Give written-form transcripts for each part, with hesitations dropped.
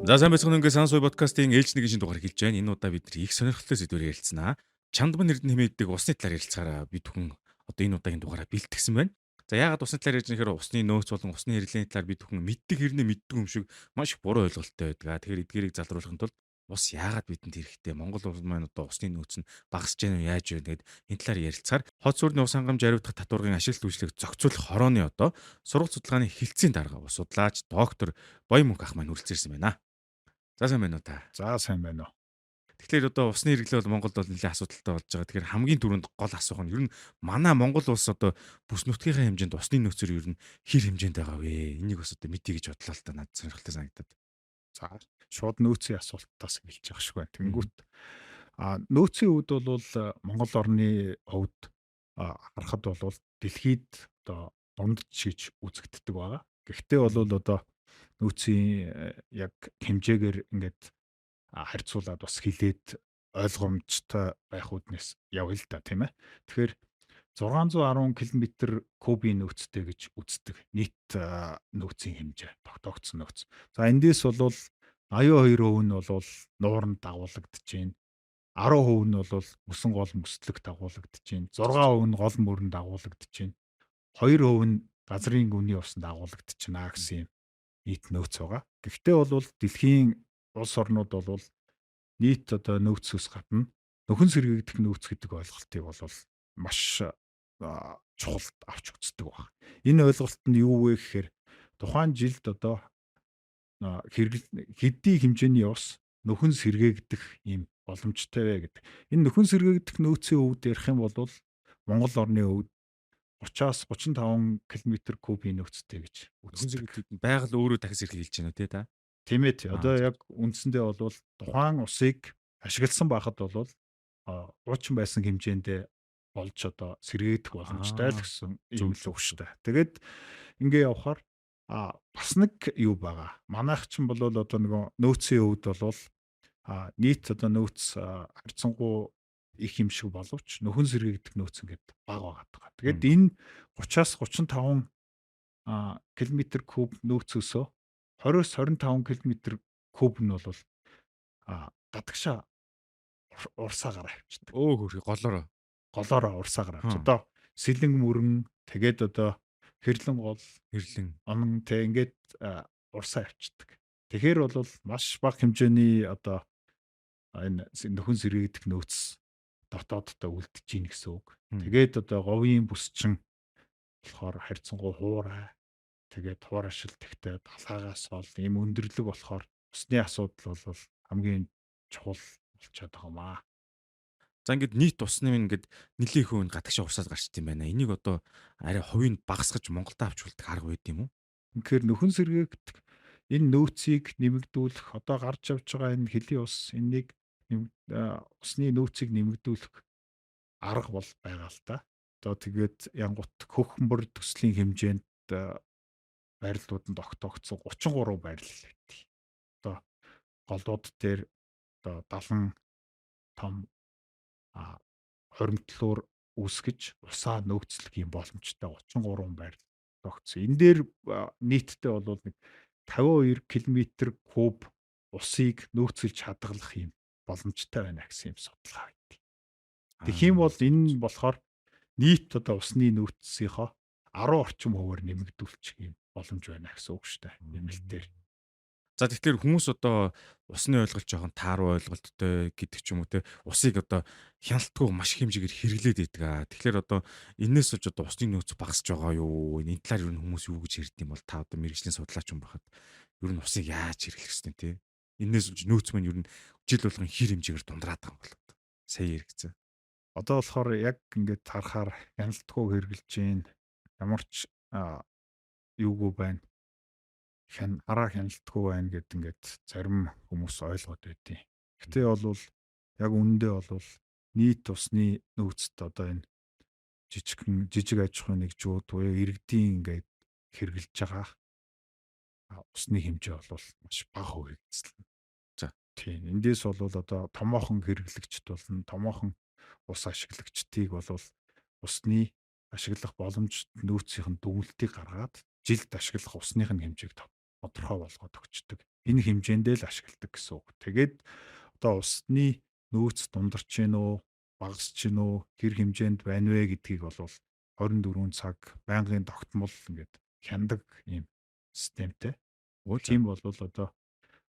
За сайн байцгаана ингээ Сансуй подкастын ээлж нэг шинэ дугаар эхэлж байна. Энэ удаа бид их сонирхолтой сэдвээр ярилцсанаа. Чандман эрдэнэ хэмээдэг усны талаар ярилцахаараа бид бүхэн одоо энэ удаагийн дугаараа бэлтгэсэн байна. За яагаад усны талаар ярьж нэхэр усны нөөц болон усны хэрэглээний талаар бид бүхэн мэддэг хэрнээ мэддэг юм шиг маш их буруу ойлголттой байдаг. Тэгэхээр эдгээрийг залруулахын тулд ус яагаад бидэнд хэрэгтэй? Монгол улс маань одоо усны нөөц нь багасж байна уу, яаж байна гэдэг энэ талаар ярилцахаар хот сүрний ус хангамж хариуцах татваргын ашиглалт үйлчлэгийг зохицуулах хорооны одоо сургалт судалгааны хэлтсийн дарга ус судлаач доктор Боёмөнх ах маань хүрэлцээрсэн байна. За сайн байна уу та? За сайн байна уу. Тэгэхээр одоо усны хэрэглээ бол Монголд бол нэлээд асуудалтай болж байгаа. Тэгэхээр хамгийн түрүүнд гол асуух нь ер нь манай Монгол улс одоо бүс нутгийн хэмжээнд усны нөөцөөр ер нь хэр хэмжээнд байгаа вэ? Энийг бас одоо мэдъя гэж бодлоо л та надад сонирхолтой санагдаад. За шууд нөөцийн асуултаас эхэлж явах шиг байна. Тэнгүүт нөөцийн хувьд бол Монгол орны хувьд харахад бол дэлхийд одоо дундч гэж үзэгддэг байгаа. Гэхдээ бол одоо нөөцийн яг хэмжээгээр ингээд харьцуулаад бас хилээд ойлгомжтой байх үднэс явъя л да тийм ээ. Тэгэхээр 610 км кубын нөөцтэй гэж үздэг. Нийт нөөцийн хэмжээ тогтоогдсон нөөц. За эндээс бол 82% нь бол нууранд дагуулгадж байна. 10% нь бол мөсөн гол мөслөг дагуулгадж байна. 6% нь гол мөрөнд дагуулгадж байна. 2% нь газрын гүний усанд дагуулгадж байна гэсэн юм нийт нөөц байгаа. Гэхдээ бол дэлхийн улс орнууд бол нийт одоо нөөцөөс гадна нөхөн сэргээгдэх нөөц гэдэг ойлголтыг бол маш чухалд авч үздэг баг. Энэ ойлголт нь юу вэ гэхээр тухайн жилд одоо хэдий хэмжээний ус нөхөн сэргээгдэх юм боломжтой вэ гэдэг. Энэ нөхөн сэргээгдэх нөөцийн хувьд ярих юм бол Монгол орны хувьд 30-аас 35 км кубын нөөцтэй гэж үздэг. Байгаль өөрөө дахис хэрхэлж байна үү те та? Тийм ээ. Одоо яг үндсэндээ бол тухайн усыг ашигласан байхад бол хуучин байсан хэмжээндээ болж одоо сэргээгдэх боломжтой л гэсэн юм л өгштэй. Тэгээд ингээ явахаар бас нэг юу байгаа. Манайх ч юм бол одоо нөгөө нөөцийн хувьд бол нийт одоо нөөц харьцангуй их юм шиг боловч нөхөн сэргээгдэх нөөц ингээд бага байгаа. Тэгээд энэ 30-аас 35 км куб нөөцөөсөө 20-с 25 км куб нь бол гадагшаа урсаагаар авчдаг. Хөрхи голоороо урсаагаар авч. Одоо сэлэн мөрөн тэгээд одоо хэрлэн гол онон тэг ингээд урсаа авчдаг. Тэгэхээр бол маш бага хэмжээний одоо энэ нөхөн сэргээгдэх нөөц дотооддоо үлдэж ийн гэсэн үг. Тэгээд одоо говийн бүсчин болохоор харьцангуй хуурай. Тэгээд хуурашил тэгтээ далаагаас бол ийм өндөрлөг болохоор усны асуудал бол хамгийн чухал болчиход байгаа юм аа. За ингээд нийт усны ингээд нэлийн их хувь гадагшаа урсаад гарчт юм байна. Энийг одоо арай хувийг багасгаж Монголд авч үлдэх арга байд юм уу? Тэгэхээр нөхөн сэргээгдэх энэ нөөцийг нэмэгдүүлэх одоо гарч явж байгаа энэ хэлийн ус энийг усны нөөцийг нэмэгдүүлэх арга бол байгаа л та. Одоо тэгээд янгут хөхмбөр төслийн хэмжээнд байрлалууд нь тогтоогдсон 33 байрлал байдгийг. Одоо голдууд дээр одоо 70 том хоримтлуур үүсгэж усаа нөөцлөх юм боломжтой 33 байрлал тогтсон. Энэ дээр нийтдээ бол нэг 52 км куб усыг нөөцлж хадгалах юм боломжтой байна гэсэн юм судалгаа байдаг. Тэгэх юм бол энэ болохоор нийт одоо усны нөөцийнхөө 10 орчим хувиар нэмэгдүүлчих юм боломж байна гэсэн үг шүү дээ. Нэмэлтээр. За тэгэхээр хүмүүс одоо усны ойлголт жоохон тааруу ойлголттой гэдэг ч юм уу те усыг одоо хяналтгүй маш их хэмжээгээр хэрэглээд байдаг. Тэгэхээр одоо энээс болж одоо усны нөөц багасж байгаа юу? Энэ талаар ер нь хүмүүс юу гэж ярьд юм бол та одоо мэргэжлийн судлаач юм байхад ер нь усыг яаж хэрэглэх ёстой те? Энээс болж нөөц маань ер нь жил болгон хэр хэмжээгээр дундраад байгаа юм бол сая яригдсан. Одоо болохоор яг ингээд харахаар хяналтгүй хэрэгжилж гин ямар ч юугүй байна. Хараа хяналтгүй байна гэд ингээд зарим хүмүүс ойлгоод байдیں۔ Гэтэ бол яг үнэндээ бол нийт усны нөөцт одоо энэ жижиг аж ахуйн нэгжүүд буюу иргэдийн ингээд хэрэгжилж байгаа усны хэмжээ бол маш бага хувийг эзэлнэ. За тийм эндээс бол одоо томоохон хэрэглэгчд болно, томоохон ус ашиглагчдыг бол усны ашиглах боломж нөөцийн дүгнэлтийг гаргаад жилд ашиглах усных нь хэмжээг тодорхой болгоод өгчдөг. Энэ хэмжээндээ л ашигладаг гэсэн үг. Тэгээд одоо усны нөөц дундарч гин үү, багасч гин үү, хэр хэмжээнд байна вэ гэдгийг бол 24 цаг байнгын тогтмол ингээд хяндаг ийм системтэй. Өө за. Тийм бол одоо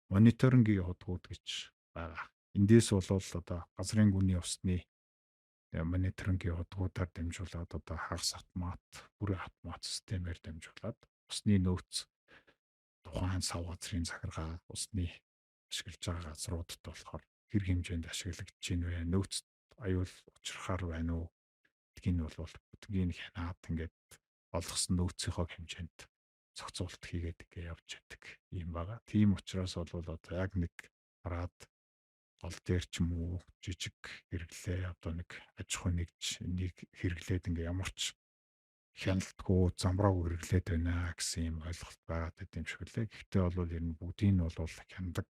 мониторингийн ходгууд гэж байгаа. Эндээс бол одоо газрын гүний усны мониторингийн ходгуудаар дамжуулаад одоо хагас автомат, бүрэн автомат системээр дамжуулаад усны нөөц тухайн сав газрын захиргаа усны ашиглаж байгаа газруудад болохоор хэр хэмжээнд ашиглагдаж байна вэ? Нөөцт аюул учрахаар байна уу? Гэдгийг нь бол бүгднийг хянаад ингээд олгосон нөөцийнхөө хэмжээнд зохицуулт хийгээд ингээд явж яддаг юм байгаа. Тийм учраас бол одоо яг нэг хараад гол дээр ч юм уу жижиг хэрэглээ одоо нэг аж ахуй нэг хэрэглээд ингээ ямар ч хяналтгүй замраагүй хэрэглээд байна гэсэн юм ойлголт байгаад байт юм шиг лээ. Гэхдээ бол ер нь бүгдийг нь бол хяндаг.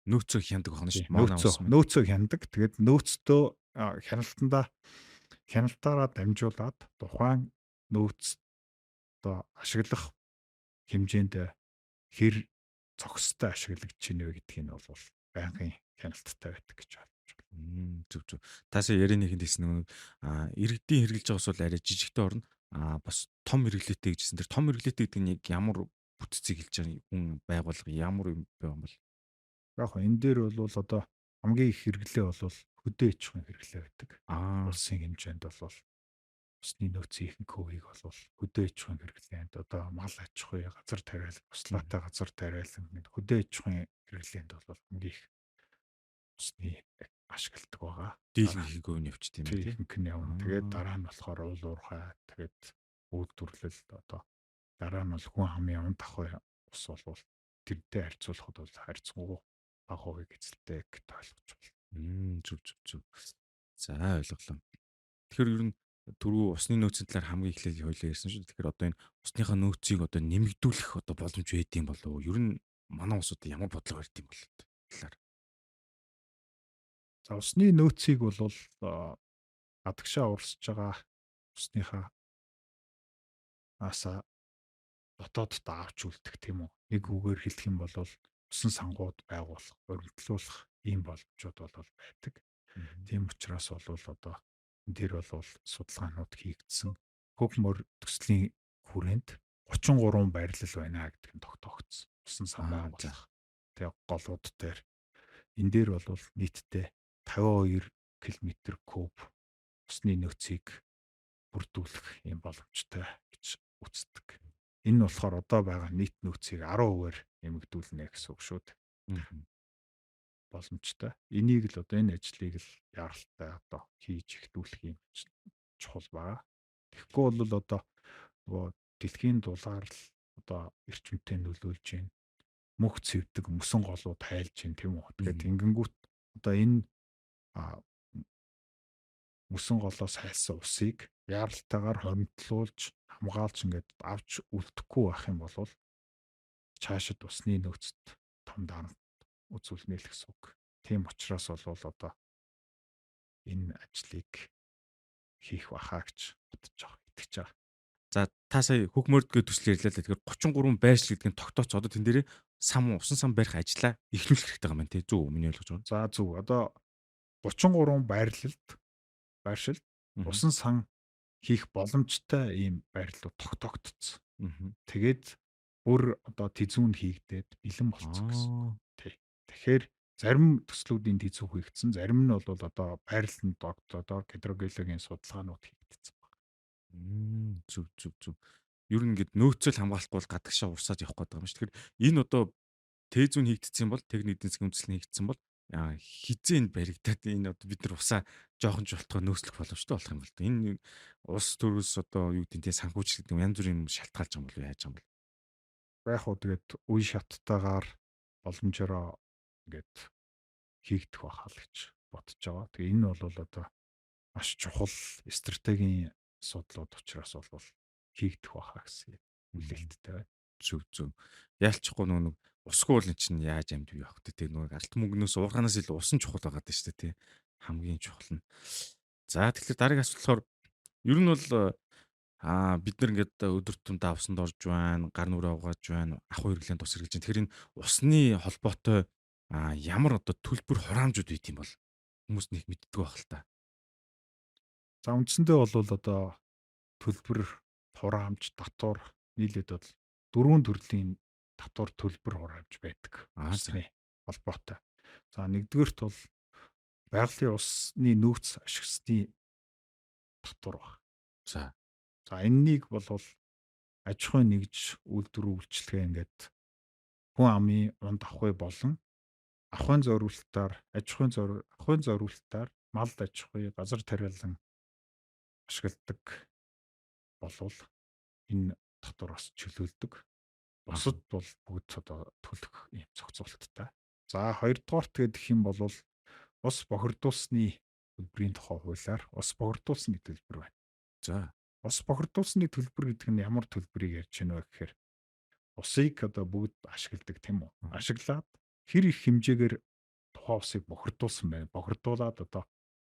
Нөөцөө хяндаг байна шүү дээ. Манай ус маань. Нөөцөө хяндаг. Тэгээд нөөцтөө хяналтаараа дамжуулаад тухайн нөөц одоо ашиглах хэмжээнд хэр зохистой ашиглагдаж байна вэ гэдгийг нь бол байнгын хяналттай байдаг гэж ойлгож байна. Зүг зүг. Таасаа ярианы нэгэнд хэлсэн нэг иргэдийн хэрэгжилж байгаа ус бол арай жижигтэй орно. Бас том хэрэглээтэй гэжсэн. Тэр том хэрэглээтэй гэдэг нь яг ямар бүтцийг хэлж байгаа хүн байгуулга ямар юм бэ юм бол? Яг хөө энэ дээр бол одоо хамгийн их хэрэглээ бол хөдөө аж ахуйн хэрэглээ байдаг. Улсын хэмжээнд бол усны нөөцийн ихэнх хувийг бол хөдөө аж ахуйн хэрэглээнд одоо мал аж ахуй, газар тариалан, услаатай газар тариалан гэдэг хөдөө аж ахуйн хэрэглээнд бол хамгийн их усны ашигладаг байгаа. Дийлэнх их өвн явчих тийм үү? Ихэнх нь явна. Тэгээд дараа нь болохоор уул уурхай тэгээд үйлдвэрлэл одоо дараа нь бол хүн амын унд ахуй ус бол тэрнтэй харьцуулахад бол харьцангуй бага хувийг эзэлдэг гэж ойлгож байна. Зүг. За ойлголоо. Тэгэхээр ер нь түрүү усны нөөцийн талаар хамгийн эхлээд хоёлаа ярьсан шүү. Тэгэхээр одоо энэ усныхаа нөөцийг одоо нэмэгдүүлэх одоо боломж байдсан болов уу? Ер нь манай усууд ямар бодлого барьд юм бол талаар. За усны нөөцийг бол гадагшаа урсж байгаа усныхаа аса дотоодд авч үлдэх тийм үү. Нэг үгээр хэлэх юм бол усан сангууд байгуулах, өргөдлүүлэх ийм боломжууд бол байдаг. Тийм учраас бол одоо энэ төр бол судалгаанууд хийгдсэн. Хөгмөр төслийн хүрээнд 33 байрлал байна гэдэг нь тогтоогдсон. Усан сан байгуулах. Тэгээ голууд дээр энэ дээр бол нийтдээ 52 км куб усны нөөцийг бүрдүүлэх юм боломжтой гэж үздэг. Энэ нь болохоор одоо байгаа нийт нөөцийг 10%-аар нэмэгдүүлнэ гэсэн үг шүү дээ. Боломжтой. Энийг л одоо энэ ажлыг л яралтай одоо хийж эхлүүлэх юм чухал байгаа. Тэгэхгүй бол одоо нөгөө дэлхийн дулаар л одоо эрчимтэй нөлөөлж байна. Мөх цэвдэг мөсөн голууд хайлж байна тийм үү. Тэгэхээр ингэнгүүт одоо энэ мөсөн голоос хайлсан усыг яралтайгаар хомдлуулж хамгаалж ингээд авч үлдэхгүй байх юм бол цаашид усны нөөцт том дарамт үзүүлнэ л гэсэн үг. Тийм учраас бол одоо энэ ажлыг хийх бахаа гэж бодож байгаа, итгэж байгаа. За та сая хөгмөрдгөө төсөл ярьлаа л тэгэхээр 33 байршил гэдэг нь тогтооц одоо тэн дээр усан сан барих ажлаа эхлүүлэх хэрэгтэй байгаа юм тий. Зөв миний ойлгож байгаа. За зөв. Одоо 33 байршилд усан сан хийх боломжтой ийм байрлал тогтоогдсон. Тэгээд бүр одоо тэзүүнд хийгдээд бэлэн болцсон гэсэн. Тий. Тэгэхээр зарим төслүүдийн тэзүү хийгдсэн, зарим нь бол одоо байрлалд одоо гидрогеологийн судалгаанууд хийгдсэн байна. Зүг. Ер нь ингээд нөөцөл хамгаалахгүй бол гадагшаа урсаад явах гэдэг юм шүү. Тэгэхээр энэ одоо тэзүүн хийгдсэн бол техник эдийн засгийн үндэслэл хийгдсэн бол хизээнд баригдаад энэ одоо бид нар усаа жоохон жолтгоо нөөцлөх боломжтой болох юм бол энэ ус төрөөс одоо юу гэдэг нь санхүүжилт гэдэг янз бүрийн шалтгаалж байгаа юм бол яаж байгаа юм бол яг хөө тэгээд үе шаттайгаар боломжоор ингээд хийгдэх байхаа л гэж бодож байгаа. Тэгээ энэ бол одоо маш чухал стратегийн асуудлууд учраас бол хийгдэх байхаа гэсэн үлээлттэй байна. Зүг. Яалчихгүй нэг усгүй бол эн чинь яаж амьд бий явах вэ? Нэг алт мөнгнөөс уурханаас илүү усан чухал байгаа даа шүү дээ тий. Хамгийн чухал нь. За тэгэхээр дараагийн асуулт болохоор ер нь бол Бид нар ингээд өдөр тутамдаа авсанд орж байна, гар нүрээ угааж байна, ахуй хэрэглэн тус хэрглэж байна. Тэгэхээр энэ усны холбоотой ямар одоо төлбөр хураамжууд үйт юм бол хүмүүс нэг мэддэг байх л та. За үндсэндээ бол одоо төлбөр, хураамж, татвар нийлээд бол дөрвөн төрлийн татвар, төлбөр, хураамж байдаг. За. Усны холбоотой. За нэгдүгээрт бол байгалийн усны нөөц ашигласны татвар баг. За. За энэнийг бол аж ахуйн нэгж үйлдвэр үйлчлэгээ ингээд хүн амын унд ахуй болон ахуйн зориулалтаар ахуйн зориулалтаар мал аж ахуй газар тариалан ашигладаг болвол энэ татвараас чөлөөлдөг. Бусад бол бүгд одоо төлөх юм зохицуулттай. За хоёрдугаарт гэх юм бол ус бохирдуулсны төлбөрийн тухай хуулиар ус бохирдуулсны төлбөр байна. За. Ус бохирдуулсны төлбөр гэдэг нь ямар төлбөрийг ярьж байна вэ гэхээр усыг одоо бүгд ашигладаг тийм үү? Ашиглаад хэр их хэмжээгээр тухайн усыг бохирдуулсан байна. Бохирдуулаад одоо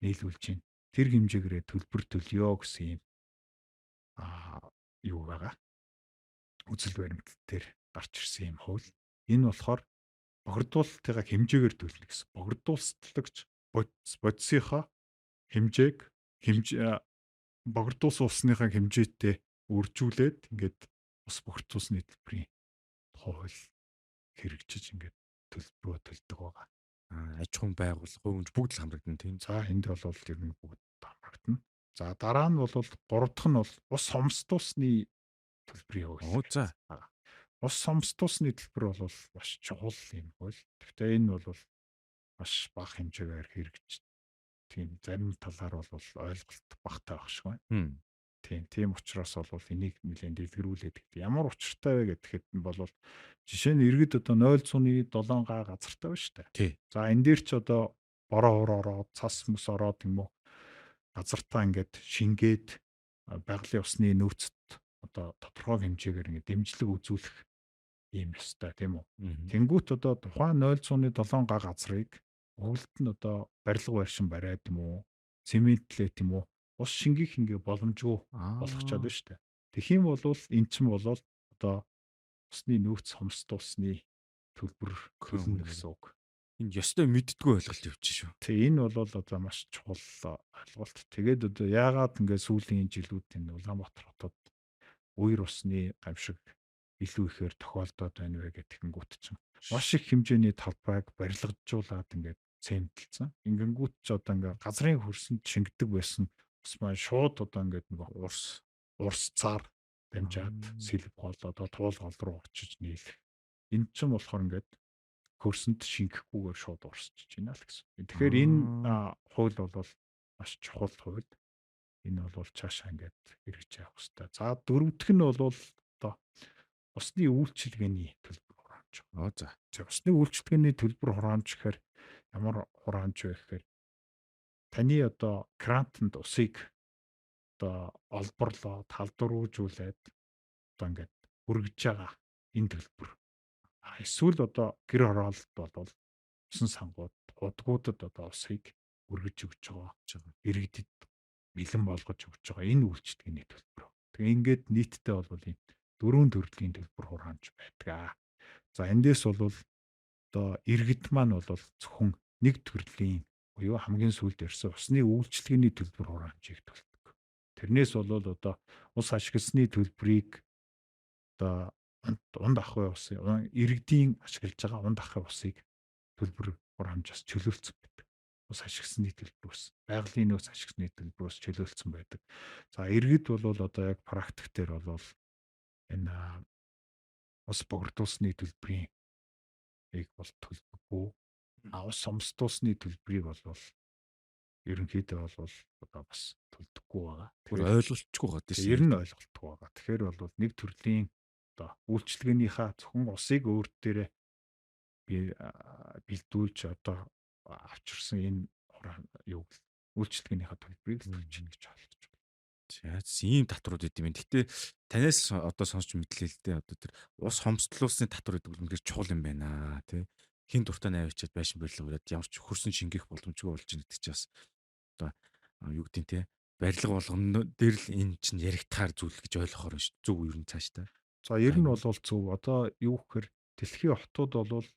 нийлүүлж байна. Тэр хэмжээгээрээ төлбөр төлөё гэсэн юм юу байгаа. Үзэл баримтлал дээр гарч ирсэн юм хууль. Энэ болохоор бохирдуулалтыг хэмжээгээр төлнө гэсэн. Бохирдуулалтлагч бодисынхаа бохирдуулсан усныхаа хэмжээтэй үржүүлээд ингээд ус бохирдуулсны төлбөрийн хууль хэрэгжиж ингээд төлбөрөө төлдөг байгаа. Аж ахуйн байгууллага, хуурамч бүгд л хамрагдана тийм. За энд бол ер нь бүгд хамрагдана. За дараа нь бол гурав дахь нь бол ус хомсдуулсны төлбөрийн хууль. За. Ус хомсдуулсны төлбөр бол маш чухал юм хууль. Гэхдээ энэ бол маш бага хэмжээгээр хэрэгжиж тийм зарим талаар бол ойлголт багтаа байх шиг байна. Тийм учраас бол энийг нэлээд дэлгэрүүлээд ямар учиртай вэ гэхэд бол жишээ нь иргэд одоо 0.7 га газартай байна шүү дээ. За энэ дээр ч одоо бороо ороод цас мөс ороод юм уу газартаа ингээд шингээд байгалийн усны нөөцөд одоо тодорхой хэмжээгээр ингээд дэмжлэг үзүүлэх юм ёстой тийм үү. Тэнгүүт одоо тухайн 0.7 га газрыг өглөлт нь одоо барилга байршин бариад юм уу цементлээ тийм үү ус шингэх ингээ боломжгүй болгочоод байна шүү дээ. Тэгэх юм бол эн чинь бол одоо усны нөөц хомсдуулсны төлбөр төлнө гэсэн үг. Энэ ёстой мэддэггүй ойлголт явчих шүү. Тэг энэ бол одоо маш чухал ойлголт. Тэгээд одоо яагаад ингээ сүүлийн жилүүд энэ Улаанбаатар хотод үер усны гамшиг илүү ихээр тохиолдоод байна вэ гэдэгэнгүүт чинь маш их хэмжээний талбайг барилгажуулаад ингээд цементэлсэн. Ингэнгүүт ч одоо ингээ газрын хөрсөнд шингэдэг байсан ус маань шууд одоо ингээд нэг урс цаар дамжаад сэлб гол одоо туул гол руу очиж нийлэх. Энд чинь болохоор ингээд хөрсөнд шингэхгүйгээр шууд урсчиж байна л гэсэн. Тэгэхээр энэ хууль бол маш чухал хууль. Энэ бол цаашаа ингээд хэрэгжиж явах хэрэгтэй. За дөрөвдөх нь бол одоо усны үйлчилгээний төлбөр хураамж. За усны үйлчилгээний төлбөр хураамж гэхээр ямар хураамж вэ гэхээр таны одоо крантанд усыг одоо олборлоо талдруулжуулаад одоо ингээд хүргэж байгаа энэ төлбөр. Эсвэл одоо гэр хороолт бол усан сангууд удгуудад одоо усыг үргэж өгч байгаа. Иргэдэд бэлэн болгож өгч байгаа энэ үйлчлэгээний төлбөр. Тэгээ ингээд нийтдээ бол ийм дөрвөн төрлийн төлбөр хураамж байдаг. За эндээс бол одоо иргэд маань бол зөвхөн нэг төрлийн буюу хамгийн сүүлд ирсэн усны үйлчлэгээний төлбөр хураамжийг төлдөг. Тэрнээс бол одоо ус ашигласны төлбөрийг одоо унд ахуй усын иргэдийн ашиглаж байгаа унд ахуй усыг төлбөр хураамжаас чөлөөлсөн байдаг. Ус ашигласны төлбөрөөс, байгалийн нөөц ашигласны төлбөрөөс чөлөөлсөн байдаг. За иргэд бол одоо яг практик дээр бол энэ ус богдуулсны төлбөрийн бол төлбөргүй. Ус хомсдуулсны төлбөрийг бол ерөнхийдөө бол одоо бас төлдөггүй байгаа. Тэгэхээр ойлголцгүй байгаа тийм. Ер нь ойлголтгүй байгаа. Тэгэхээр бол нэг төрлийн одоо үйлчлэгээнийхээ зөвхөн усыг өөр дээрээ бэлдүүлж одоо авчирсан энэ үйлчлэгээнийхээ төлбөрийг л төлж гэнэ гэж ойлгож байна. Ийм татварууд идэв юм. Гэтэ танаас одоо сонсч мэдлээ л дээ. Одоо тэр ус хомсдлуулсны татвар гэдэг нь үнэхээр чухал юм байна тий. Хин дуртай найвчаад байшин барилга өрөөд ямар ч хөрсөн шингэх боломжгүй болж байгаа гэдэг чинь бас одоо юу гэдэг нь те барилга болгоно дээр л энэ чинь яригдахаар зүйл гэж ойлгохоор нь шүү. Зөв юу ер нь цааш та. За ер нь Сайн. бол зөв. Одоо юу гэхээр дэлхийн хотууд бол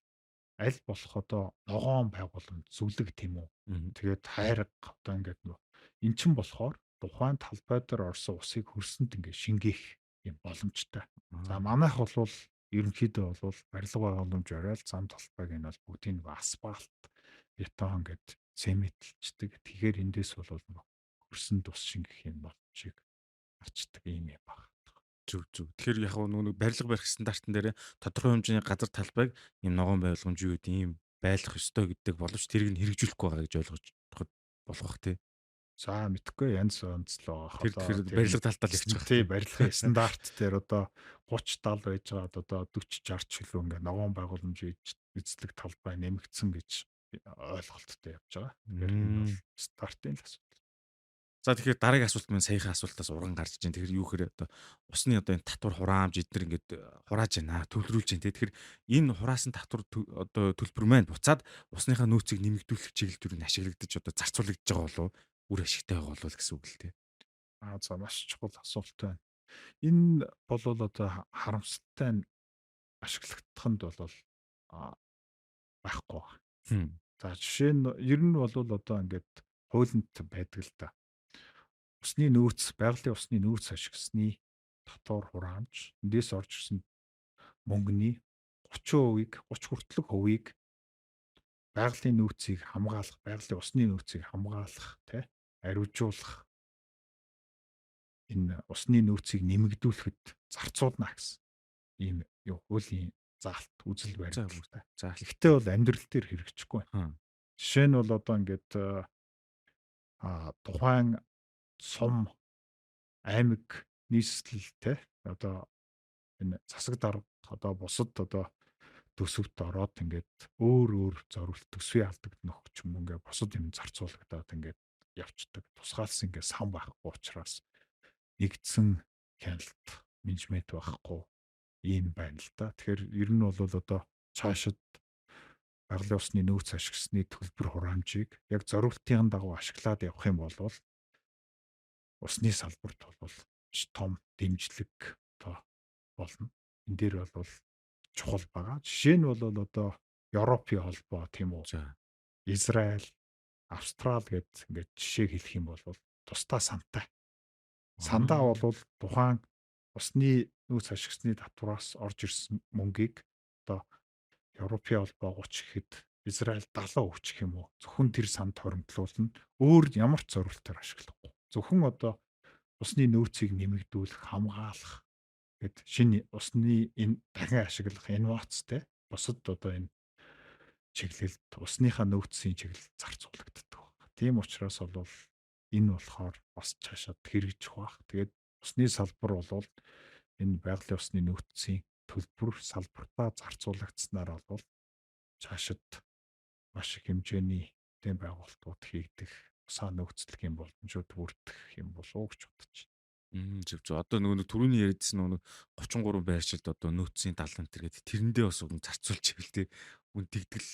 аль болох одоо ногоон байгууламж зүлэг тийм үү. Мгм. Тэгээд хайрга одоо ингээд нөө эн чин болохоор тухайн талбай дээр орсон усыг хөрсөнд ингээд шингээх юм боломжтой. За Аа. манайх бол ерөнхийдөө бол барилга байгууламж оройл зам талбайг нь бол бүгдийг нь асфальт, бетон ингээд цементэлждэг. Тэгэхээр эндээс бол нөө хөрсөнд ус шингэх юм боломжийг арчдаг юм байна. Зүг зүг. Тэгэхээр яг нэг барилга барих стандартн дээр тодорхой хэмжээний газар талбайг ийм ногоон байгууламж юу гэдэг ийм байлгах ёстой гэдэг боловч тэрийг нь хэрэгжүүлэхгүй байгаа гэж ойлгож болох бах тий. За мэдхгүй янз янз л байгаа. Тэр Одоо тэгэхээр тэр барилга талтаа л явчих тий тий. барилгын стандарт дээр одоо 30 70 байж байгаад одоо 40 60 ч илүү ингээ ногоон байгууламж эзлэг талбай нэмэгдсэн гэж ойлголттой явж байгаа. Тэгэхээр энэ бол стартын л асуудал. За тэгэхээр дараагийн асуулт маань саяхан асуултаас урган гарч ийн. Тэгэхээр юу гэхээр одоо усны одоо энэ татвар хураамж эдгээр ингээд хурааж байна, төвлөрүүлж байна. Тэгэхээр энэ хураасан татвар одоо төлбөр маань буцаад усныхаа нөөцийг нэмэгдүүлэх чиглэлд юу ашиглагдаж одоо зарцуулагдж байгаа болов үр ашигтай байгаа болов гэсэн үг л дээ. За маш чухал асуулт байна. Энэ бол одоо харамсалтай нь ашиглагдаханд бол а, байхгүй. Хм. За жишээ нь ер нь бол одоо ингээд хуулинд байдаг л да. Усны нөөц, байгалийн усны нөөц ашигласны татвар хураамж эндээс орж ирсэн мөнгөний 30%-ийг 30 хүртэлх хувийг байгалийн нөөцийг хамгаалах, байгалийн усны нөөцийг хамгаалах, тэ ариужуулах энэ усны нөөцийг нэмэгдүүлэхэд зарцуулна гэсэн ийм юу хуулийн заалт үзэл За баримталтай. за. Гэхдээ бол амьдрал дээр хэрэгжихгүй байна. Аа. Жишээ нь бол одоо ингээд тухайн сум аймаг нийслэлтэй одоо энэ засаг дарга одоо бусад одоо төсөвт ороод ингээд өөр зорилт төсвийн алдагдах ч юм уу ингээд бусад юм зарцуулагдаад ингээд явцдаг. Тусгаалсан ингээд сан байхгүй учраас нэгдсэн хяналт менежмент байхгүй ийм байна л да. Тэгэхээр ер нь бол одоо цаашид байгалийн усны нөөц ашигласны төлбөр хураамжийг яг зорилтын дагуу ашиглаад явах юм бол усны салбарт бол маш том дэмжлэг одоо болно. Энд дээр бол чухал байгаа. Жишээ нь бол одоо Европын холбоо тийм үү? За. Израиль, Австрал гэд ингээд жишээ хэлэх юм бол тусдаа сантай. Сандаа бол тухайн усны нөөц ашигласны татвараас орж ирсэн мөнгийг одоо Европын холбоо 30 гэхэд Израиль 70 өгчих юм уу? Зөвхөн тэр санд хоримтлуулна. Өөр ямар ч зорилтоор ашиглахгүй. Зөвхөн одоо усны нөөцийг нэмэгдүүлэх, хамгаалах гэд шинэ усны энэ дахин ашиглах инновацтэй бусад одоо энэ чиглэлд усныхаа нөөцийн чиглэлд зарцуулагддаг байна. Тийм учраас бол энэ болохоор бас цаашаад хэрэгжих бах. Тэгээд усны салбар бол энэ байгалийн усны нөөцийн төлбөр салбартаа зарцуулагдсанаар бол цаашид маш их хэмжээний тийм байгууллагууд хийгдэх, усаа нөөцлөгийн боломжууд бүрдэх юм болов уу гэж бодож байна. Зөв зөв. Одоо нөгөө түрүүний яриадсан нөгөө 33 байршилд одоо нөөцийн 70 тэргээд тэрэндээ бас уг зарцуулж ивэл тий үн тэгдэл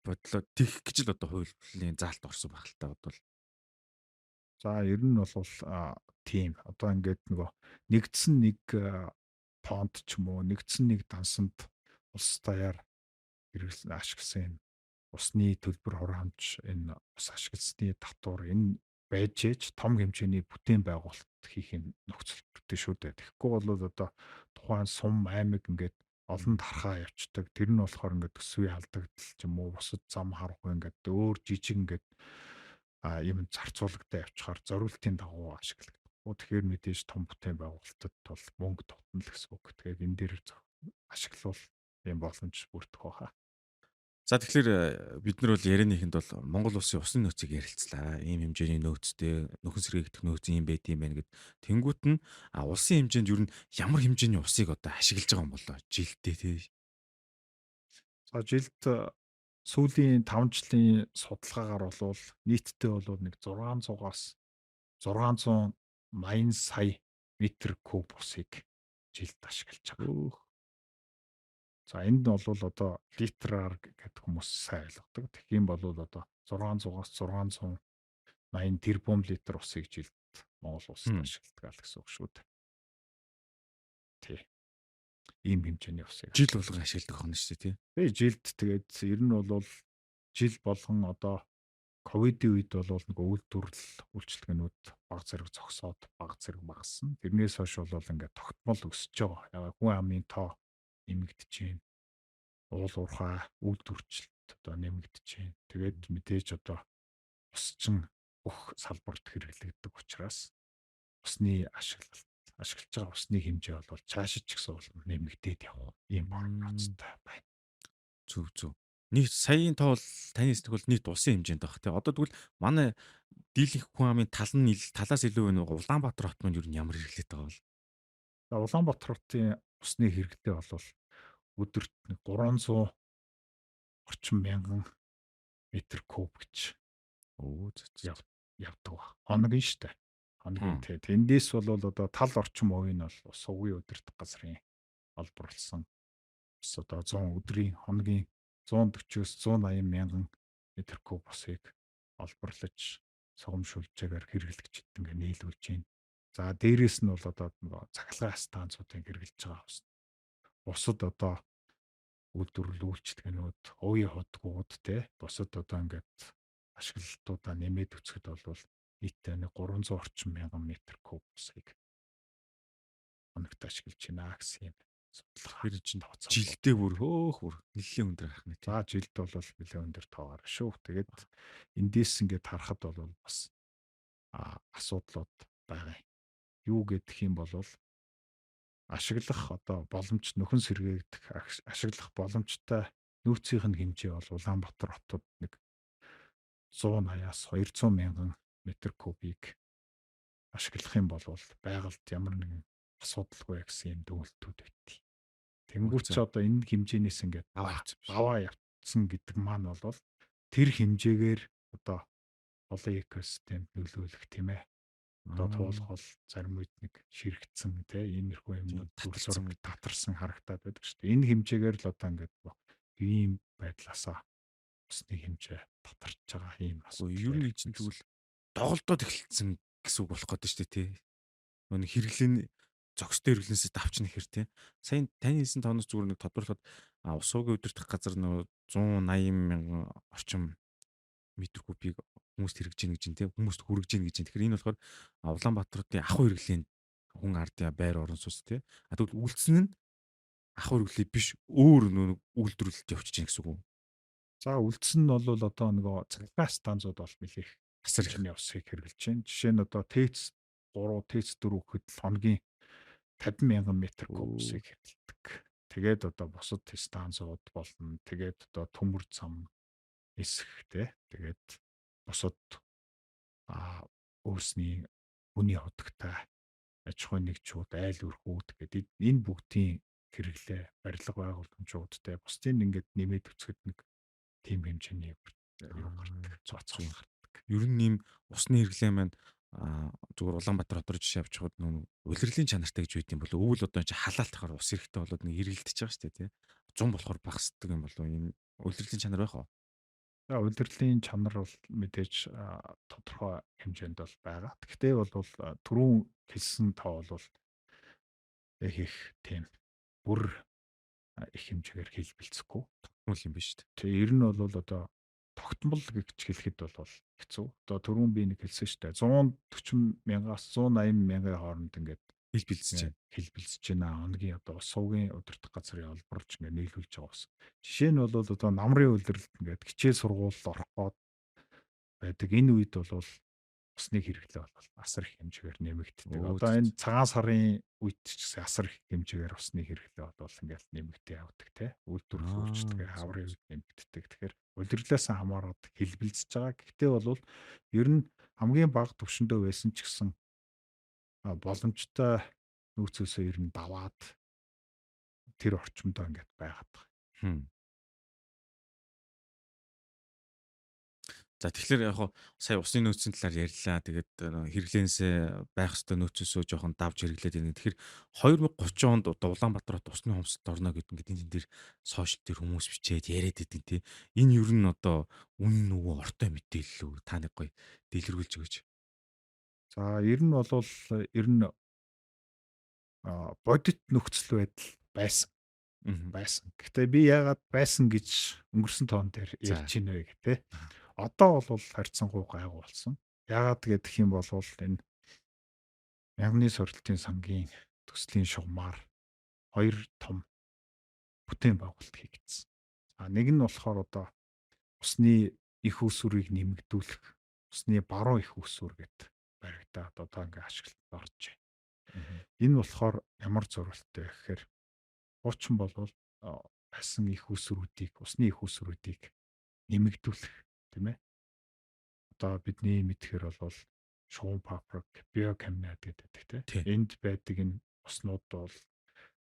бодлоо тэгэх гэж л одоо хуулийн заалт орсон баг л та бодвол. За ер нь бол тийм одоо ингээд нөгөө нэгдсэн нэг фонд ч юм уу нэгдсэн нэг дансанд улс даяар ашигласан энэ усны төлбөр хураамж энэ ус ашигласны татвар энэ байж ээж том хэмжээний бүтээн байгуулалт хийх юм нөхцөл бүрдээ шүү дээ. Тэгэхгүй бол одоо тухайн сум аймаг ингээд олон тархаа явцдаг. Тэр нь болохоор ингээд төсвийн алдагдал ч юм уу бусад зам харахгүй ингээд өөр жижиг ингээд юм зарцуулагдаа явчихаар зориултын дагуу ашиглагдав. Тэгэхээр мэдээж том бүтээн байгуулалтад бол мөнгө тотно л гэсэн үг. Тэгэхээр энэ дээр ашиглал юм боломж бүрдэх баха. За тэгэхээр бид нар бол ярианыхэнд бол Монгол улсын усны нөөцийг ярилцлаа. Ийм хэмжээний нөөцтэй нөхөн сэргээгдэх нөөц юм байт юм байна гэд. Тэнгүүт нь улсын хэмжээнд юу н ямар хэмжээний усыг одоо ашиглаж байгаа юм болоо жилдээ тий. За жилд сүүлийн 5 жилийн судалгаагаар бол нийтдээ бол нэг 600-аас 680 сая метр куб усыг жилд ашиглаж байгаа. За энд нь бол одоо литраар гэдэг хүмүүс сайн ойлгодог. Тэгэх юм бол одоо 600-аас 680 тэрбум литр усыг жилд Монгол улсад Хм. ашигладаг л гэсэн үг шүү дээ. Тий. Ийм хэмжээний усыг Жил ашигладаг. болгон ашигладаг хонь шүү дээ тий. Тэгээ жилд тэгээд ер нь бол жил болгон одоо ковидын үед бол нэг үйлдвэрлэл үйлчлэгнүүд баг зэрэг зогсоод баг зэрэг багассан. Тэрнээс хойш бол ингээд тогтмол өсөж байгаа. Ягаад хүн амын тоо нэмэгдэж байна. Уул уурхай үйлдвэрчлэлт одоо нэмэгдэж байна. Тэгээд мэдээж одоо усчин бүх салбарт хэрэглэгддэг учраас усны ашиглаж байгаа усны хэмжээ бол цаашид ч гэсэн бол нэмэгдээд явах ийм процесстай байна. Зүг зүг. Нийт саяын тоо бол таны эсрэг бол нийт улсын хэмжээнд байх тий. Одоо тэгвэл манай дийлэнх хүн амын талаас илүү нэг Улаанбаатар хот мань юу ямар хэрэглээд байгаа бол. За Улаанбаатар хотын усны хэрэглээ бол өдөрт нэг 300 орчим мянган метр куб гэж Өө зөө. явдаг ба. Хоногийн штэ. Хоногийн тий. Тэндээс бол одоо тал орчим хувь нь бол ус угийн удирдах газрын олборлсон. Ус одоо 100 өдрийн хоногийн 140-с 180 мянган метр куб усыг олборлож согомшуулжгаар хэрэглэгч ингээ нийлүүлж байна. За дээрэс нь бол одоо цахилгаан станцуудын хэрэглэж байгаа ус. Бусад одоо үйлдвэрлэл үйлчлэгнүүд, хувийн хотгууд те бусад одоо ингээд ашиглалтуудаа нэмээд үцгэд бол нийтдээ нэг 300 орчим мянган метр куб усыг хоногт ашиглаж байна гэсэн юм судалгаа. Тэр чинь жилдээ бүр нэлээд өндөр ах нь тий. За жилд бол нэлээд өндөр тоогаар шүү. Тэгээд эндээс ингээд харахад бол бас асуудлууд байгаа. Юу гэдэг юм бол ашиглах одоо боломж нөхөн сэргээгдэх ашиглах боломжтой нөөцийн хэмжээ бол Улаанбаатар хотод нэг 180-аас 200 мянган метр кубик ашиглах юм бол байгальд ямар нэгэн асуудалгүй гэсэн юм дүгнэлтүүд байдгийг. Тэнгүүр ч одоо энэ хэмжээнээс ингээд аваа явцсан гэдэг маань бол тэр хэмжээгээр одоо олон экосистем нөлөөлөх тийм ээ. Одоо туулгал зарим үед нэг ширэгдсэн тийм иймэрхүү юмнууд татарсан харагдаад байдаг шүү дээ. Энэ хэмжээгээр л одоо ингээд ийм байдлаасаа усны хэмжээ татарч байгаа юм асуудал. Ер нь чинь тэгвэл доголдоод эхэлсэн гэсэн үг болох гэдэг шүү дээ тий. Нэг хэрэглэн зөкстэй хэрэглэнсээ давчна хэр тий. Сая таны хэлсэн тооноос зүгээр нэг тодруулахад ус уугийн удирдах газар нөө 180 мянган орчим метр кубик хүмүүст хэрэгжиж гин гэж тий. Хүмүүст хүргэж гин гэж. Тэгэхээр энэ болохоор Улаанбаатарын ахуй хэрэглээнд хүн ардын байр орон сууц тий. Тэгвэл үйлдсэн нь ахуй хэрэглээ биш өөр нэг үйлдвэрлэлд явчихж гин гэсэн үг. За үлдсэн нь бол одоо нөгөө цахилгаан станцууд бол нэлээх асар ихний усыг хэрэглэж байна. Жишээ нь одоо ТЭЦ 3, ТЭЦ 4 гэхэд хоногийн 50 мянган метр куб усыг хэрэглэдэг. Тэгээд одоо бусад станцууд болно. Тэгээд одоо төмөр зам эсхтэй. Тэгээд бусад өөрсний хүний хотогтой аж ахуйн нэгжүүд, айл өрхүүд гэдэг энэ бүгдийн хэрэглээ барилга байгууламжуудтай бусдын ингээд нэмээд үцгэд нэг тийм хэмжээний юу гардаг, цоцгол гардаг. Ер нь ийм усны хэрэглээ маань зүгээр Улаанбаатар хотоор жишээ авч хад нөө улирлын чанартай гэж үйд юм болоо. Өвөл одоо чи халаалтахаар ус эрэхтэй болоод нэг эргэлдэж байгаа шүү дээ тий. 100 болохоор багасдаг юм болоо. Энэ улирлын чанар байх уу? За улирлын чанар бол мэдээж тодорхой хэмжээнд бол байгаа. Гэхдээ бол түрүүн хэлсэн тоо бол их тийм бүр их хэмжээгээр хэлбэлцэхгүй. Тэгмэл юм биш үү? Тэгээ ер нь бол одоо тогтмол гэж хэлэхэд бол хэцүү. Одоо түрүүн би нэг хэлсэн шүү дээ. 140 мянгаас 180 мянган хооронд ингээд хэлбэлцэж байна. Хоногийн одоо сувгийн удирдах газрын олборлж ингээд нийлүүлж байгаа ус. Жишээ нь бол одоо намрын улирлд ингээд хичээл сургууль орох гээд байдаг. Энэ үед бол усны хэрэглээ бол асар их хэмжээгээр нэмэгддэг. Одоо энэ цагаан сарын үед ч гэсэн асар их хэмжээгээр усны хэрэглээ бол ингээл нэмэгдээ явдаг те. Үйлдвэрлэл үйлчлэгээ хаврын үед нэмэгддэг. Тэгэхээр улирлаас хамаарат хэлбэлцэж байгаа. Гэхдээ бол ер нь хамгийн бага түвшиндөө байсан ч гэсэн боломжтой нөөцөөсөө ер нь даваад тэр орчимдоо ингээд байгаад байгаа. За тэгэхээр яг сая усны нөөцийн талаар ярьлаа. Тэгээд хэрэглэнсээ байх ёстой нөөцөөсөө жоохон давж хэрэглээд байна. Тэгэхээр 2030 онд Улаанбаатар хот усны хомсолд орно гэдэг ингээд энэ дээр сошиал дээр хүмүүс бичээд яриад идэв тий. Энэ ер нь одоо үнэн нөгөө ортой мэдээлэл үү? Та нэг гоё дэлгэрүүлж өгөөч. За ер нь болвол ер нь бодит нөхцөл байдал байсан. Мгм. Байсан. Гэхдээ би яагаад байсан гэж өнгөрсөн тоон дээр За. ярьж байна вэ гэдэг. Аа. Одоо бол харьцангуй гайгүй болсон. Яагаад гэх юм бол энэ мянганы сургалтын сангийн төслийн шугамар хоёр том бүтээн байгуулалт хийгдсэн. Нэг нь болохоор одоо усны их усүрийг нэмэгдүүлэх, усны баруун их усүр гэдэг баригдаад одоо ингээ ашиглалтанд орж байна. Мгм. Энэ болохоор ямар зорилттой вэ гэхээр хуучин болвол байсан их усүрүүдийг, усны их усүрүүдийг нэмэгдүүлэх тийм ээ. Одоо бидний мэдхээр бол шугам паприк, биокаминад гэдэг тийм. Тийм. Энд байдаг энэ уснууд бол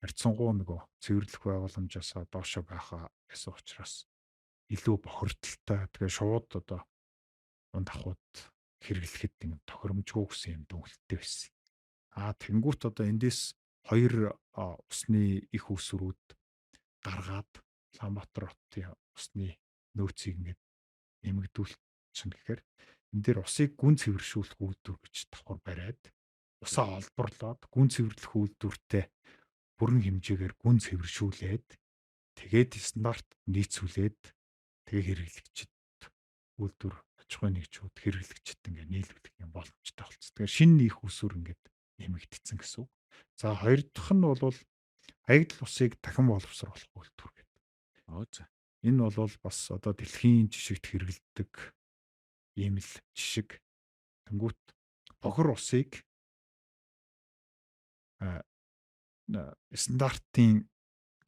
харьцангуй нөгөө цэвэрлэх байгууламжаасаа доошо байхаа гэсэн учраас илүү бохирдолтой. Тэгээ шууд одоо унд ахуйд хэрэглэхэд ингэ тохиромжгүй гэсэн юм дүгнэлттэй байсан. Тэнгуут одоо эндээс хоёр усны их усрүүд гаргаад Улаанбаатар хотын усны нөөцийг ингээд нэмэгдүүлчихнэ гэхээр энэ дээр усыг гүн цэвэршүүлэх үйлдвэр гэж давхар бариад усаа олборлоод гүн цэвэрлэх үйлдвэртэй бүрэн хэмжээгээр гүн цэвэршүүлээд тэгээд стандарт нийцүүлээд тэгээ хэрэглэгчид үйлдвэр аж ахуйн нэгжүүд хэрэглэгчид ингээд нийлүүлэх юм боломжтой болсон. Тэгэхээр шинэ их усүр ингээд нэмэгдсэн гэсэн үг. За хоёр дахь нь бол хаягдл усыг дахин боловсруулах үйлдвэр гэдэг. За. Энэ бол бас одоо дэлхийн жишгт хэрэгэлдэг ийм л жишг. Тэнгүүт бохир усыг стандартын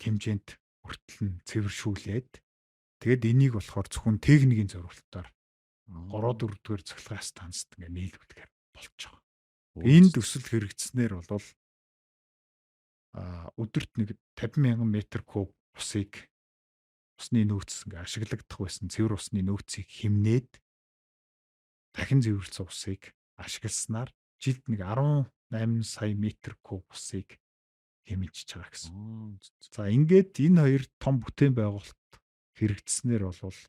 хэмжээнд хүртэл нь цэвэршүүлээд тэгээд энийг болохоор зөвхөн техникийн зорилтоор 3 4 дугаар цахилгаан станцд ингээ нийлүүлэхээр болж байгаа. Энэ төсөл хэрэгжснээр бол өдөрт нэг 50,000 метр куб усыг усны нөөц ингээ ашиглагдах байсан цэвэр усны нөөцийг хэмнээд дахин цэвэрлсэн усыг ашигласнаар жилд нэг 18 сая метр куб усыг хэмжиж байгаа гэсэн. За ингээд энэ хоёр том бүтээн байгуулалт хэрэгжснээр бол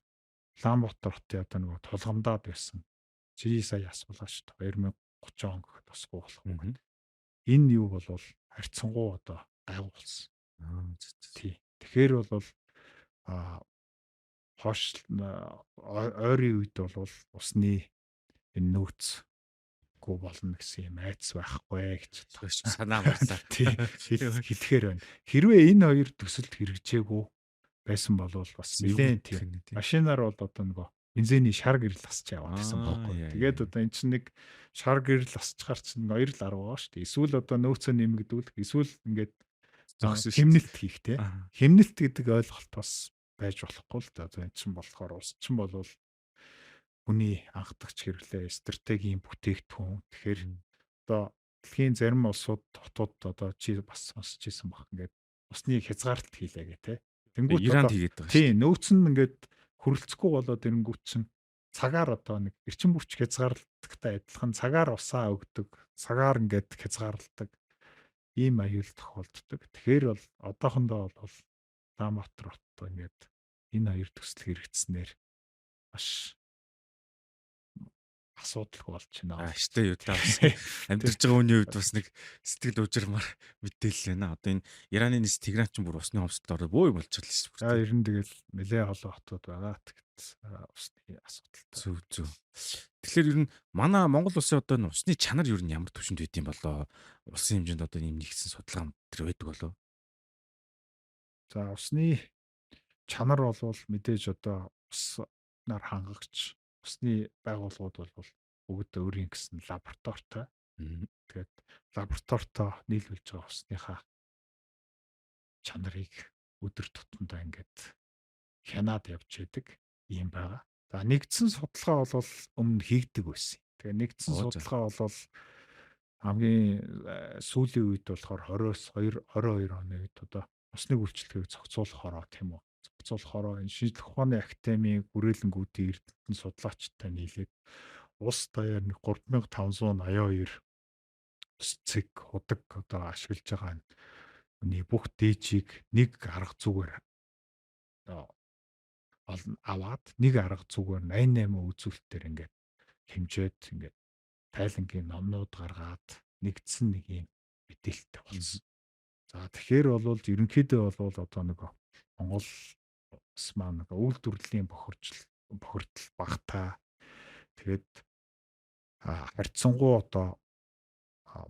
Улаанбаатар хотын одоо нөгөө тулгамдаад байсан. Чи сая асуулаа шүү дээ. 2030 он гэхэд тосгүй болох уу. Энэ юу бол харьцангуй одоо гайгүй болсон. Тий. Тэгэхээр бол хоош ойрын үед бол усны энэ нөөцгүй болно гэсэн юм айц байхгүй гэж санаа бодлоо. Тий. Хэлэхээр байна. Хэрвээ энэ хоёр төсөлд хэрэгжээгүй байсан бол бас нэлээд тийм. Машинаар бол одоо нөгөө бензиний шар гэрэл асч яваад гэсэн байхгүй. Тэгээд одоо эн чинь нэг шар гэрэл асчгаар чинь 2 л арга байгаа шүү дээ. Эсвэл одоо нөөцөө нэмэгдүүлэх, эсвэл ингээд хэмнэлт хийх те. Хэмнэлт гэдэг ойлголт бас байж болохгүй л да. Одоо эн чинь болохоор ус чинь бол хүний анхдагч хэрэглээ стратегийн бүтээгдэхүүн. Тэгэхээр одоо дэлхийн зарим улсууд хотууд одоо чи бас сонсч ирсэн баг ингээд усны хязгаарлалт хийлээ гэх те. Тэнгүүт Иранд хийгээд байгаа шүү. Тийм, нөөц нь ингээд хөрөлцөхгүй болоод ирэнгүүт чинь цагаар одоо нэг эрчим хүч хязгаарлалттай адилхан цагаар усаа өгдөг, цагаар ингээд хязгаарладаг ийм аюул тохиолддог. Тэгэхээр бол одоохондоо бол Улаанбаатар хотод ингээд энэ хоёр төсөл хэрэгжснээр маш асуудалгүй болж байна. Штэ юу та бас амьдарч байгаа хүний хувьд бас нэг сэтгэл ужирмар мэдээлэл байна. Одоо энэ Ираны нийс Тегеран ч бүр усны хомсдолд ороод бөө юм болчихлоо шүү дээ. Ер нь тэгэл нэлээ олон хотууд байгаа. Тэгэхээр усны асуудалтай. Зүг. Тэгэхээр ер нь манай Монгол улсын одоо энэ усны чанар ер нь ямар түвшинд байд юм болоо? Улсын хэмжээнд одоо ийм нэгдсэн судалгаа төр байдаг болоо? За усны чанар бол мэдээж одоо уснаар хангагч усны байгууллагууд бол бүгд өөрийн гэсэн лабораторитой. Тэгээд лабораторитой нийлүүлж байгаа усныхаа чанарыг өдөр тутамдаа ингээд хянаад явж байдаг юм байгаа. За нэгдсэн судалгаа бол өмнө хийгдэг байсан. Тэгээ нэгдсэн судалгаа бол хамгийн сүүлийн үед болохоор 22 оны үед одоо усны үйлчлэгийг зохицуулахороо тийм үү. Зохицуулахороо энэ шинжлэх ухааны академийн хүрээлэнгүүдийн эрдэнэ судлаачтай нийлээд ус даяар 3582 ус цэг худаг одоо ашиглаж байгаа нь бүх дээжийг нэг арга зүгээр аваад нэг арга зүгээр 88 үзүүлэлтээр ингээд хэмжээд ингээд тайлангийн номнууд гаргаад нэгдсэн нэг юм мэдээлэлтэй болсон. За тэгэхээр бол ерөнхийдөө бол одоо нэг Монгол улс маань нэг үйлдвэрлэлийн бохирдол багтаа тэгээд харьцангуй одоо а,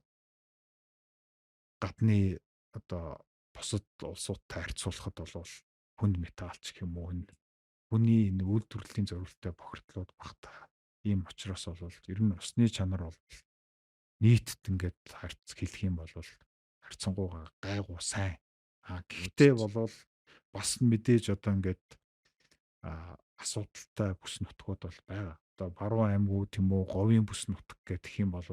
гадны одоо бусад улсуудтай харьцуулахад бол хүнд металл ч юм уу энэ хүний энэ үйлдвэрлэлийн зорилттой бохирдлууд багтаа. Ийм учраас бол ер нь усны чанар бол нийтэд ингээд хэлэх юм бол харьцангуйгаа гайгүй сайн. Гэхдээ бол бас мэдээж одоо ингээд асуудалтай бүс нутгууд бол байгаа. Одоо Баруун аймагуд тийм үү, Говийн бүс нутаг гэх юм бол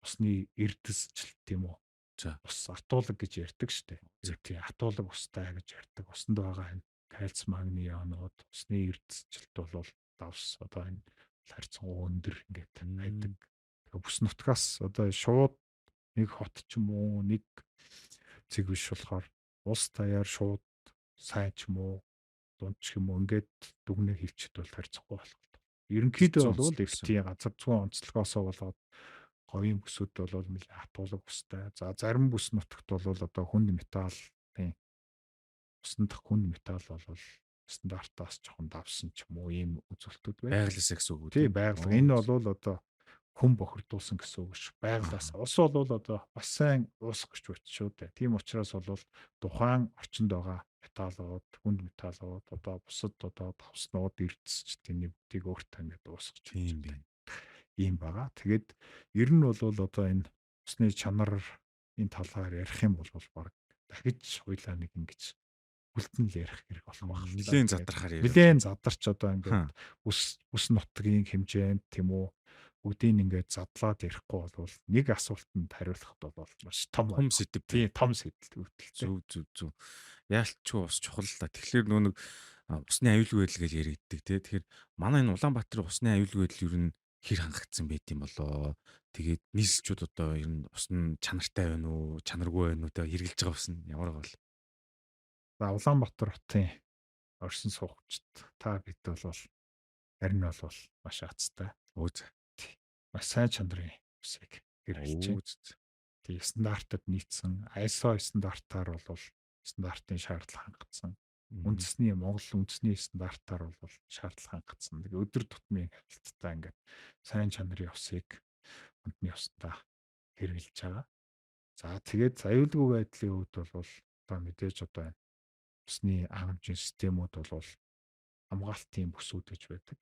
усны эрдэсчил тийм үү. За. Ус атуулаг гэж ярьдаг штеп. Тийм атуулаг устай гэж ярьдаг. Усанд байгаа энэ кальц, магний ионууд усны эрдэсчилт бол давс одоо энэ харьцангуй өндөр ингээд байдаг. Тэгээ бүс нутгаас одоо шууд нэг хот ч юм уу нэг цэг биш болохоор улс даяар шууд сайн ч юм уу дунд ч юм уу ингээд дүгнээ хилчихэд бол харьцахгүй болох. Ерөнхийдөө бол FT газар зүйн онцлогоосоо болоод говийн бүсүүд бол нэлээд хатуулаг бүстэй. За зарим бүс нутагт бол одоо хүнд металлын усан дах хүнд металл бол стандартаас жоохон давсан ч юм уу ийм үзүүлэлтүүд байна. Байгалаас гэсэн үг үү? Тийм байгаль. Энэ бол одоо хүн бохирдуулсан гэсэн үг ш. Байгалаас. Ус бол одоо бас сайн уусах гэж байна шүү дээ. Тийм учраас бол тухайн орчинд байгаа металлууд, хүнд металлууд одоо бусад одоо давснууд, эрдэсчдийн бүгдийг өөртөө ингээд уусгах тийм байна. Ийм байгаа. Тэгээд ер нь бол одоо энэ усны чанарын талаар ярих юм бол баг дахиж хоёлаа нэг ингэж үлдэн л ярих хэрэг болох байна. Нилээн задрахаар ярих. Нилээн задарч одоо ингээд ус нутгийн хэмжээнд тийм үү бүгдийг ингээд задлаад ярихгүй бол нэг асуултанд хариулахад бол маш том сэдв. Тийм том сэдв. Зүв. Яалтчгүй ус чухал та. Тэгэхээр нөө нэг усны аюулгүй байдал гэж яригддаг тий. Тэгэхээр манай энэ Улаанбаатар усны аюулгүй байдал ер нь хэр хангагдсан байт юм болоо. Тэгээд нийслэлчүүд одоо ер нь ус нь чанартай байна уу, чанаргүй байна уу тэ хэрглэж байгаа ус нь ямар бол. За Улаанбаатар хотын оршин суугчид та бид бол харин бол маш азтай. Маш сайн чанарын усыг хэрэглэж байна. Тэгээ стандартад нийцсэн ISO стандартаар бол стандартын шаардлага хангагдсан. Үндэсний Монгол үндэсний стандартаар бол шаардлага хангагдсан. Тэгээ өдөр тутмын харилцаатай ингээд сайн чанарын усыг үндэсний устай хэрэглэж байгаа. За тэгээд аюулгүй байдлын хувьд бол одоо мэдээж одоо усны хангамжийн системүүд бол хамгаалтын бүсүүд гэж байдаг.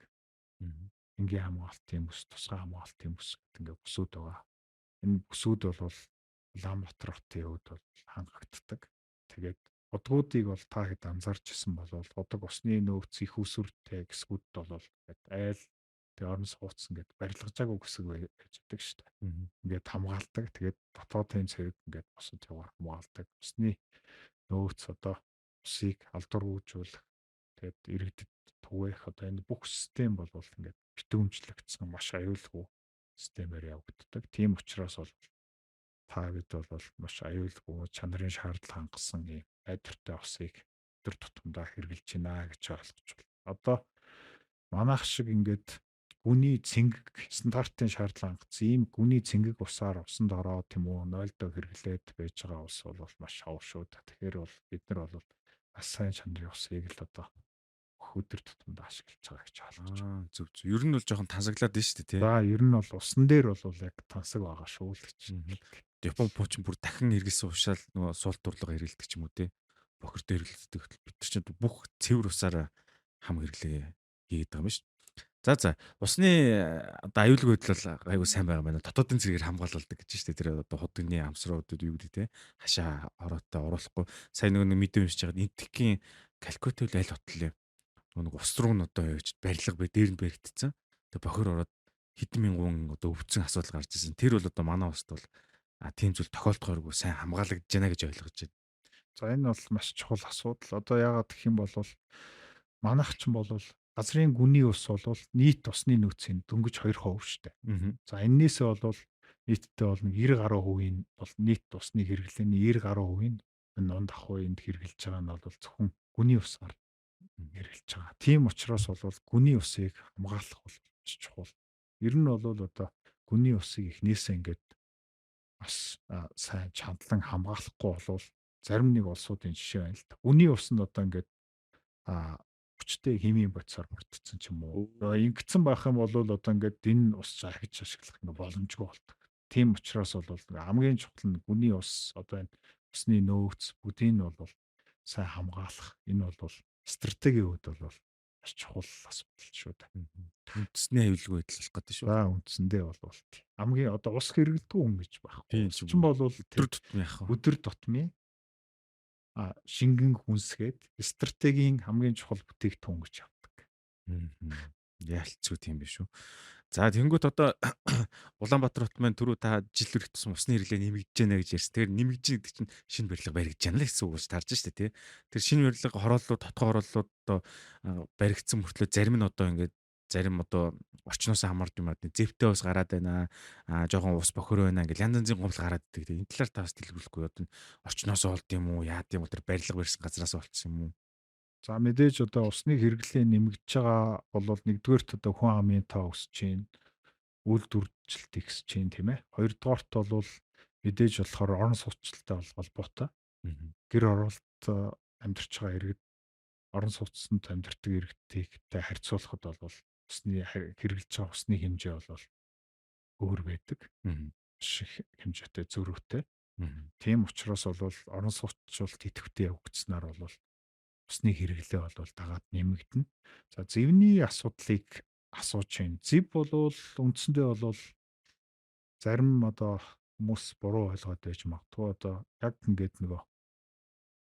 Энгийн хамгаалтын бүс, тусгай хамгаалтын бүс гэдэг ингээд бүсүүд байгаа. Энэ бүсүүд бол Улаанбаатар хотын хувьд бол хангагддаг. Тэгээд удгуудыг бол та хэд анзаарч ирсэн бол удаг усны нөөц их усүртэй гэсгүүд бол айл тэгээ орон сууцсан гэд барилгажаагүй хэсэг байж байдаг шүү дээ. Ингээд хамгаалдаг. Тэгээд дотоодын цэвэг ингээд босод яваар хамгаалдаг. Усны нөөц одоо усыг алдуургүйжүүлэх тэгээд иргэдэд түгээх одоо энэ бүх систем бол ингээд битүүмжлэгдсэн маш аюулгүй системээр явагддаг. Тийм учраас бол та бид бол маш аюулгүй чанарын шаардлага хангасан ийм айдвартай усыг өдөр тутамдаа хэрэглэж байна гэж ойлгож байна. Одоо манайх шиг ингээд гүний цэнгэг стандартын шаардлага хангасан ийм гүний цэнгэг усаар усанд ороод тийм үү 0-доо хэрэглээд байж байгаа ус бол маш ховор шүү дээ. Тэгэхээр бол бид нар бол бас сайн чанарын усыг л одоо өдөр тутамдаа ашиглаж байгаа гэж ойлгож байна. Зүг. Ер нь бол жоохон тансаглаад байна шүү дээ тий. За ер нь бол усан дээр бол яг тансаг байгаа шүү л гэж. Япон пуучин бүр дахин хэрэгэлсэн ушаал нөгөө суулт дурлага хэрэгэлдэг ч юм уу тий. Бохирдо хэрэгэлдэг. Бид нар чинь бүх цэвэр усаараа хам хэрэглээ хийгээд байгаа юм шүү. За усны одоо аюулгүй байдал айгүй сайн байгаа байна. Дотоодын зэрэгээр хамгаалалдаг гэж шүү дээ. Тэр одоо хотгоны амсруудад юу гэдэг те хашаа ороотой оруулахгүй. Сайн нэг мэдээ уншиж байгаа энтхийн калькутил аль хотлоо нэг ус руу н одоо явж барилга бай дээр нь баригдсан. Тэгээ бохир ороод хэдэн мянган одоо өвцөн асуудал гарч ирсэн. Тэр бол одоо манай уст бол тийм зүйл тохиолдохооргүй сайн хамгаалагдж байна гэж ойлгож байна. За энэ бол маш чухал асуудал. Одоо яагаад гэх юм бол манайх ч бол газрын гүний ус бол нийт усны нөөцийн дөнгөж 2% шүү дээ. За эннээсээ бол нийтдээ бол 90 гаруй хувийн бол нийт усны хэрэглээний 90 гаруй хувийн энэ унд ах үеинд хэрэглэж байгаа нь бол зөвхөн гүний усаар хэрэглэж байгаа. Тийм учраас бол гүний усыг хамгаалах бол маш чухал. Ер нь бол одоо гүний усыг эхнээсээ ингээд бас сайн чадлан хамгаалахгүй болвол зарим нэг улсуудын жишээ байна л да. Гүний ус нь одоо ингээд хүчтэй химийн бодисоор мөрдсөн ч юм уу. Ингэсэн байх юм бол одоо ингээд энэ ус ахиж ашиглах ингээ боломжгүй болдог. Тийм учраас бол хамгийн чухал нь гүний ус одоо энэ усны нөөц бүгдийг нь бол сайн хамгаалах. Энэ бол стратегийн хувьд бол маш чухал асуудал шүү дээ. Үндэсний аюулгүй байдал болох гэдэг шүү. За үндсэндээ бол хамгийн одоо ус хэрэглэдэг хүн гэж байхгүй. Тийм Ус чинь бол өдөр тутмын яах вэ? өдөр тутмын шингэн хүнсгээд стратегийн хамгийн чухал бүтээгдэхүүн гэж явдаг. Яалтчгүй тийм биш үү. За тэнгуут одоо Улаанбаатар хот маань түрүү та жил өрх тусам усны хэрэглээ нэмэгдэж байна гэж ярьсан. Тэгэхээр нэмэгдэж гэдэг чинь шинэ барилга баригдаж байна л гэсэн үг гэж тарж штэ тий. Тэр шинэ барилга хорооллууд хотгоо хорооллууд одоо баригдсан мөртлөө зарим нь одоо ингээд зарим одоо орчноос хамаарч юм аа зэвтэй ус гараад байна. Жоохон ус бохор байна. Ингээд янз янзын гомдол гараад идэг. Энэ талаар та бас дэлгэрүүлэхгүй одоо орчноос олд юм уу? Яад юм уу? Тэр барилга барьсан газраас болчихсон юм уу? За мэдээж одоо усны хэрэглээ нэмэгдэж байгаа бол нэгдүгээрт одоо хүн амын тоо өсөж чинь, үйлдвэр үйлдвэржилт ихсэж чинь тийм ээ. Хоёрдугаарт бол мэдээж болохоор орон сууцтай холбоотой. Гэр оролт амьдарч байгаа иргэд орон сууцнд амьдардаг иргэдтэй харьцуулахад бол усны хэрэглэж байгаа усны хэмжээ бол өөр байдаг. Маш их хэмжээтэй зөрүүтэй. Тийм учраас бол орон сууцчлалт идэвхтэй явагдсанаар бол усны хэрэглээ бол дагаад нэмэгдэнэ. За зэвний асуудлыг асууж байна. Зэв бол үндсэндээ бол зарим одоо хүмүүс буруу ойлгоод байж магадгүй одоо яг ингээд нөгөө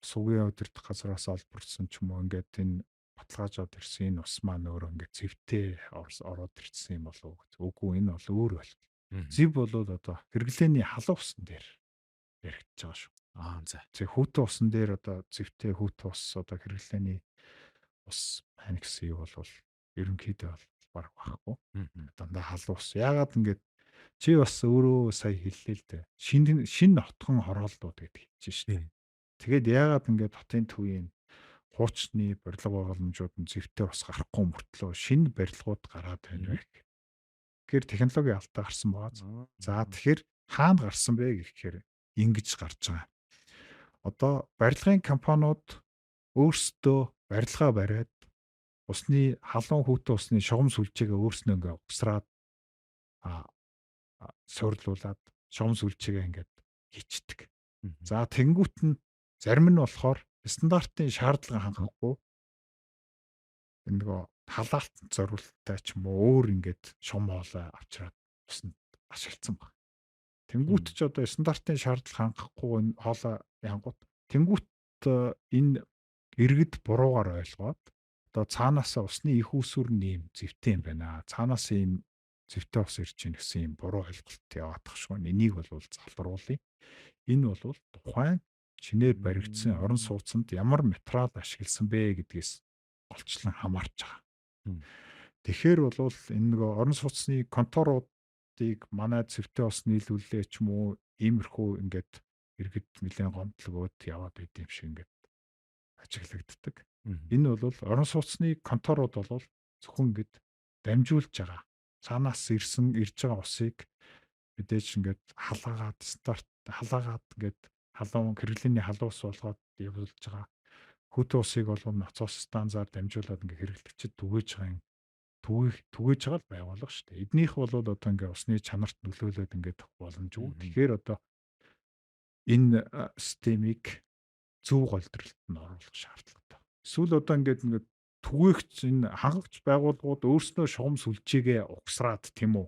сугийн удирдах газраас олборсон ч юм уу ингээд энэ баталгаажаад ирсэн энэ ус маань өөрөө ингээд зэвтэй ороод ирсэн юм болов уу? Үгүй энэ бол өөр байна. Зэв бол одоо хэрэглээний халуун усан дээр яригдж байгаа шүү. За. Тэг хүүтэн усан дээр одоо зэвтэй хүүтэн ус одоо хэрэглээний ус байна гэсэн юу бол ерөнхийдөө баг байхгүй. Дандаа халуун ус. Яагаад ингээд чи бас өөрөө сая хэллээ л дээ. Шинэ хотхон хорооллууд гэдэг хэлж шээ. Тэгээд яагаад ингээд хотын төвийн хуучны барилга байгууламжууд нь зэвтэй ус гарахгүй мөртлөө шинэ барилгууд гараад байна вэ? Тэгэхээр технологи алдаа гарсан байгаа. За тэгэхээр хаана гарсан бэ гэхээр ингэж гарч байгаа. Одоо барилгын компаниуд өөрсдөө барилгаа бариад усны халуун хүүтэн усны шугам сүлжээгээ өөрснөө ингээ угсраад суурлуулад шугам сүлжээгээ ингээд хийчдэг. За тэнгуут нь зарим нь болохоор стандартын шаардлага хангахгүй энэ нөгөө халаалтанд зориулттай ч юм уу өөр ингээд шум хоолой авчираад усанд ашигласан баг. Тэнгуут ч одоо стандартын шаардлага хангахгүй энэ хоолой янгууд тэнгуут энэ иргэд буруугаар ойлгоод одоо цаанаасаа усны их усүр нэм зэвтэй юм байна. Цаанаас ийм зэвтэй ус ирж ийн гэсэн ийм буруу ойлголт яваадах шүү. Энийг бол залруулъя. Энэ бол тухайн чинээр баригдсан орон сууцнд ямар материал ашигласан бэ гэдгээс голчлон хамаарч байгаа. Тэгэхээр бол энэ нөгөө орон сууцны конторуудыг манай зэвтэй ус нийлүүлээ ч юм уу иймэрхүү ингээд иргэд нэлээд гомдлогоод яваад байд юм шиг ингээд ажиглагддаг. Энэ бол орон сууцны конторууд бол зөвхөн ингээд дамжуулж байгаа. Цаанаас ирж байгаа усыг мэдээж ингээд халаагаад ингээд халуун хэрэглээний халуун ус болгоод явуулж байгаа. Хүүтэн усыг бол ноцоос станцаар дамжуулаад ингээд хэрэглэгчид түгээж байгаа л байгуулга шүү дээ. Эднийх бол одоо ингээд усны чанарт нөлөөлөд ингээд боломжгүй. Тэгэхээр одоо энэ системийг зөв голдролт нь оруулах шаардлагатай. Эсвэл одоо ингээд түгээгч энэ хангагч байгууллагууд өөрснөө шугам сүлжээгээ угсраад тийм үү.